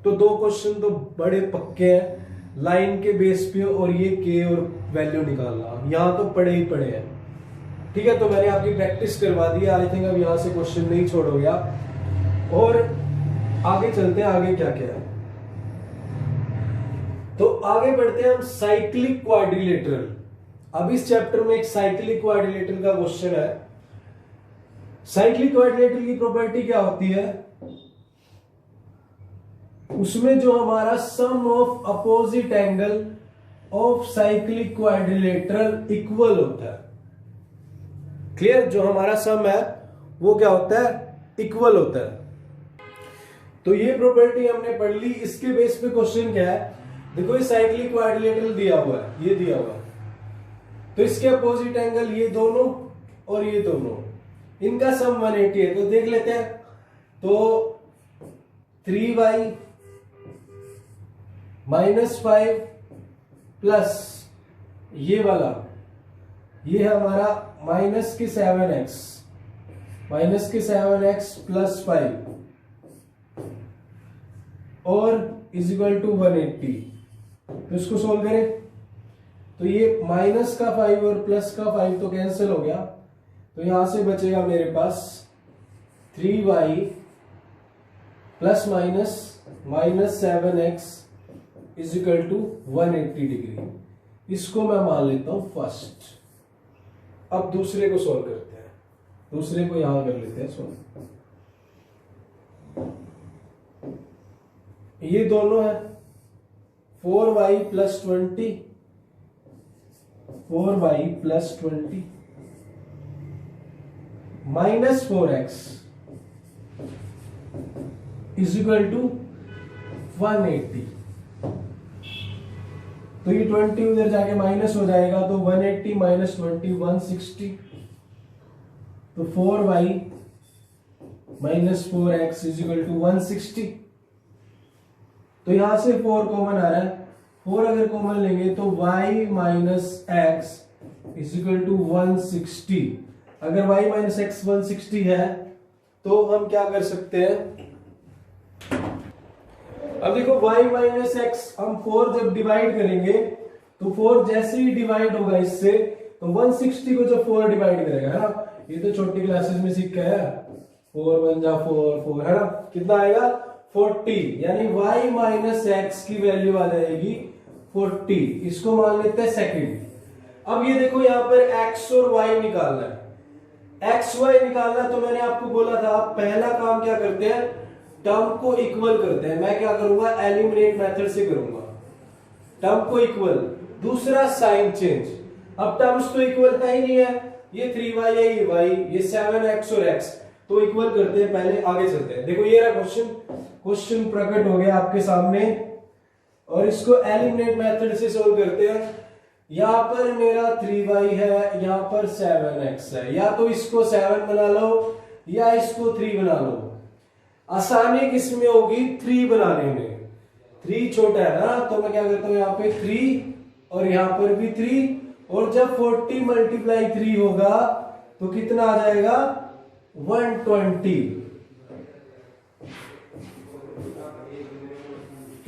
तो दो क्वेश्चन तो बड़े पक्के हैं लाइन के बेस पे, और ये के और वैल्यू निकालना, यहां तो पड़े ही पड़े हैं। ठीक है, तो मैंने आपकी प्रैक्टिस करवा दी। आई थिंक अब यहां से क्वेश्चन नहीं छोड़ोगे आप। और आगे चलते हैं, आगे क्या क्या है। तो आगे बढ़ते हैं हम साइक्लिक क्वाड्रिलेटरल। अब इस चैप्टर में एक साइक्लिक क्वाड्रिलेटरल का क्वेश्चन है। साइक्लिक क्वाड्रिलेटरल की प्रॉपर्टी क्या होती है? उसमें जो हमारा sum of opposite angle of cyclic quadrilateral equal होता है। क्लियर? जो हमारा सम है वो क्या होता है? इक्वल होता है। तो ये प्रॉपर्टी हमने पढ़ ली। इसके बेस पे क्वेश्चन क्या है? देखो ये साइक्लिक क्वाड्रिलेटरल दिया हुआ है, ये दिया हुआ है, तो इसके अपोजिट एंगल ये दोनों और ये दोनों, इनका सम 180 है। तो देख लेते हैं। तो 3y -5 प्लस ये वाला, ये है हमारा -7x प्लस 5 और इज इक्वल टू 180। तो इसको सोल्व करें तो ये माइनस का 5 और प्लस का 5 तो कैंसिल हो गया, तो यहां से बचेगा मेरे पास 3y plus minus -7x is equal to 180 degree. इसको मैं मान लेता हूं फर्स्ट। अब दूसरे को सॉल्व करते हैं, दूसरे को यहां कर लेते हैं सॉल्व। ये दोनों है 4y plus 20 minus 4x is equal to 180। तो ये 20 उधर जाके माइनस हो जाएगा, तो 180 माइनस 20 160। तो 4y minus 4x is equal to 160। तो यहां से 4 कॉमन आ रहा है, 4 अगर कॉमन लेंगे तो y minus x is equal to 160। अगर y माइनस एक्स 160 है तो हम क्या कर सकते हैं, अब देखो y माइनस एक्स हम 4 जब डिवाइड करेंगे तो 4 जैसे ही डिवाइड होगा इससे तो 160 को जब 4 डिवाइड करेगा, है ना, ये तो छोटी क्लासेस में सीख गया है, 4 1 जा 4 है ना, कितना आएगा 40, यानी y माइनस एक्स की वैल्यू आ जाएगी 40। इसको मान लेते हैं सेकंड। अब ये देखो यहाँ पर x और y निकालना है, x y निकालना है, तो मैंने आपको बोला था पहला काम क्या करते हैं, टर्म को इक्वल करते हैं। मैं क्या करूंगा, एलिमिनेट मेथड से करूंगा, टर्म को इक्वल। दूसरा साइन चेंज, अब टर्म्स तो इक्वल है ही नहीं है, ये 3y है, ये y, ये 7x और x, तो इक्वल करते हैं, पहले आगे चलते हैं। देखो ये रहा क्वेश्चन प्रकट हो गया आपके सामने, और इसको एलिमिनेट मेथड से सोल्व करते हैं। यहां पर मेरा 3y है, यहां पर 7x है, या तो इसको 7 बना लो या इसको 3 बना लो। आसानी किसमें होगी, 3 बनाने में, 3 छोटा है ना, तो मैं क्या करता हूं यहाँ पे 3 और यहां पर भी 3, और जब 40 मल्टीप्लाई 3 होगा तो कितना आ जाएगा 120।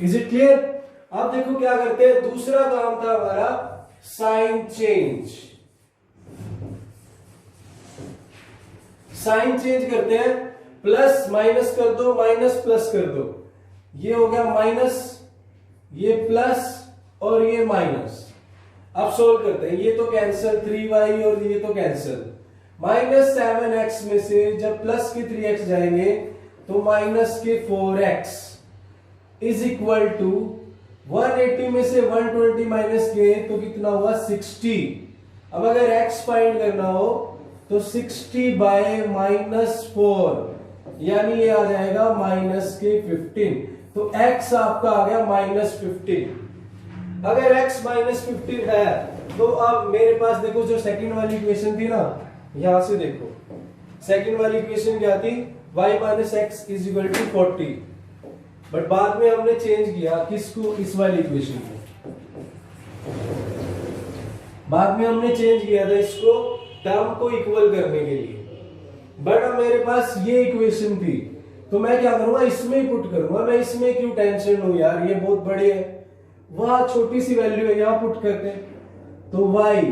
Is it clear? अब देखो क्या करते हैं, दूसरा काम था हमारा साइन चेंज। साइन चेंज करते हैं, प्लस माइनस कर दो, माइनस प्लस कर दो, ये हो गया माइनस, ये प्लस और ये माइनस। अब सोल्व करते हैं, ये तो कैंसिल 3y और ये तो कैंसिल। -7x में से जब प्लस के 3x जाएंगे तो माइनस के 4x इज इक्वल टू 180 में से 120 माइनस के तो कितना हुआ 60। अब अगर x फाइंड करना हो तो 60 बाय -4, यानी ये आ जाएगा माइनस के 15। तो x आपका आ गया -15। अगर x -15 है तो अब मेरे पास देखो जो सेकंड वाली इक्वेशन थी ना, यहां से देखो सेकंड वाली इक्वेशन क्या थी, y minus x is equal to 40, but बाद में हमने चेंज किया किसको, इस वाली इक्वेशन को, बाद में हमने चेंज किया था इसको टर्म को इक्वल करने के लिए। बट अब मेरे पास ये इक्वेशन थी तो मैं क्या करूंगा, इसमें ही पुट करूंगा। मैं इसमें क्यों टेंशन लूं यार, ये बहुत बड़े है, वहां छोटी सी वैल्यू है, यहां पुट करते हैं। तो y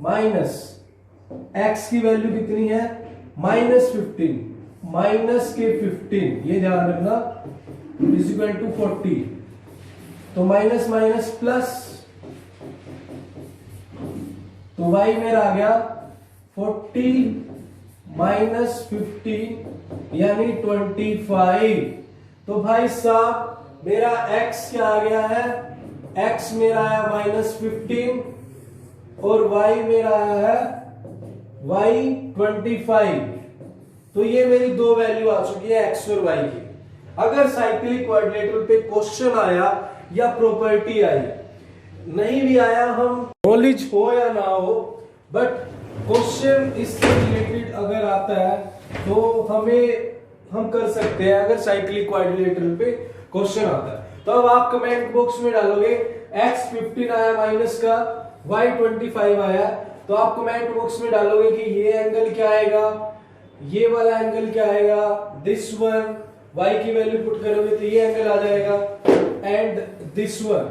माइनस x की वैल्यू कितनी है -15, माइनस के 15, ये ध्यान रखना, इज इक्वल टू 40। तो माइनस माइनस प्लस, तो y मेरा आ गया 40 माइनस 15 यानी 25। तो भाई साहब मेरा x क्या आ गया है, x मेरा आया -15 और y मेरा आया है y 25। तो ये मेरी दो वैल्यू आ चुकी है x और y की। अगर साइक्लिक क्वाड्रिलेटरल पे क्वेश्चन आया या प्रॉपर्टी आई, नहीं भी आया, हम नॉलेज हो या ना हो, बट क्वेश्चन इससे रिलेटेड अगर आता है तो हम कर सकते हैं अगर साइक्लिक क्वाड्रिलेटरल पे क्वेश्चन आता है। तो अब आप कमेंट बॉक्स में डालोगे x 15 आया माइनस का y 25 आया, तो आप कमेंट बॉक्स में डालोगे कि ये एंगल क्या आएगा, ये वाला एंगल क्या आएगा, दिस वन, y की वैल्यू पुट करोगे तो ये एंगल आ जाएगा, एंड दिस वन।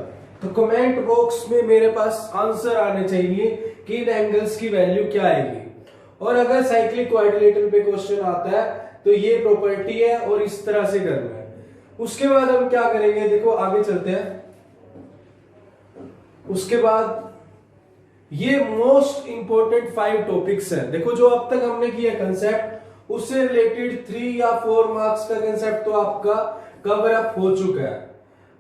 तो कमेंट बॉक्स में मेरे पास आंसर आने चाहिए कि इन एंगल्स की वैल्यू क्या आएगी। और अगर साइक्लिक क्वाड्रिलेटरल पे क्वेश्चन आता है तो ये प्रॉपर्टी है और इस तरह से करना है। उसके बाद हम क्या करेंगे, देखो आगे चलते हैं। उसके बाद ये मोस्ट इंपॉर्टेंट 5 टॉपिक्स हैं। देखो जो अब तक हमने किया कंसेप्ट, उससे रिलेटेड 3 या 4 मार्क्स का कंसेप्ट तो आपका कवर अप हो चुका है।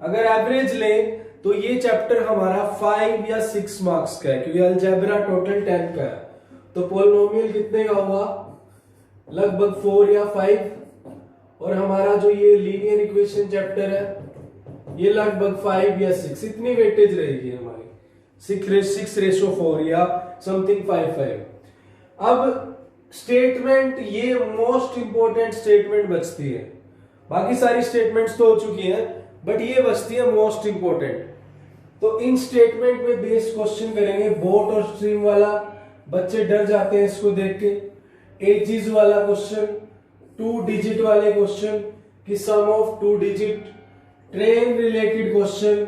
अगर एवरेज ले तो ये चैप्टर हमारा 5 या 6 मार्क्स का है, क्योंकि अलजेब्रा टोटल 10 का है। तो पॉलिनोमियल कितने का हुआ, लगभग 4 या 5, और हमारा जो ये लीनियर इक्वेशन चैप्टर है ये लगभग 5 या 6, इतनी वेटेज रहेगी हमारी, 6:4 या समथिंग 5:5। अब स्टेटमेंट, ये मोस्ट इंपॉर्टेंट स्टेटमेंट बचती है, बाकी सारी स्टेटमेंट्स तो हो चुकी हैं बट ये बचती है मोस्ट इंपॉर्टेंट। तो इन स्टेटमेंट में बेस्ड क्वेश्चन करेंगे। बोट और स्ट्रीम वाला बच्चे डर जाते हैं इसको देख के, एजिज वाला क्वेश्चन, 2 डिजिट वाले क्वेश्चन कि sum of 2 digit, train related question,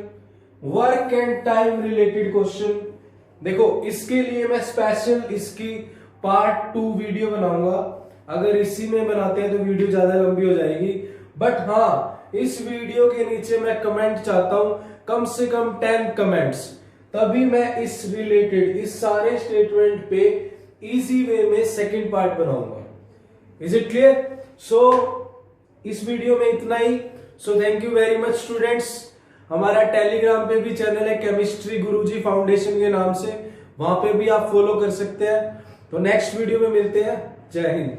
work and time related question. देखो इसके लिए मैं स्पेशल इसकी पार्ट 2 वीडियो बनाऊंगा। अगर इसी में बनाते हैं तो वीडियो ज्यादा लंबी हो जाएगी, बट हाँ इस वीडियो के नीचे मैं कमेंट चाहता हूं कम से कम 10 कमेंट्स, तभी मैं इस रिलेटेड इस सारे स्टेटमेंट पे इजी वे में सेकंड पार्ट बनाऊंगा। Is it clear? सो इस वीडियो में इतना ही। So thank you very much students. हमारा टेलीग्राम पे भी चैनल है केमिस्ट्री गुरुजी फाउंडेशन के नाम से, वहां पे भी आप फॉलो कर सकते हैं। तो नेक्स्ट वीडियो में मिलते हैं। जय हिंद।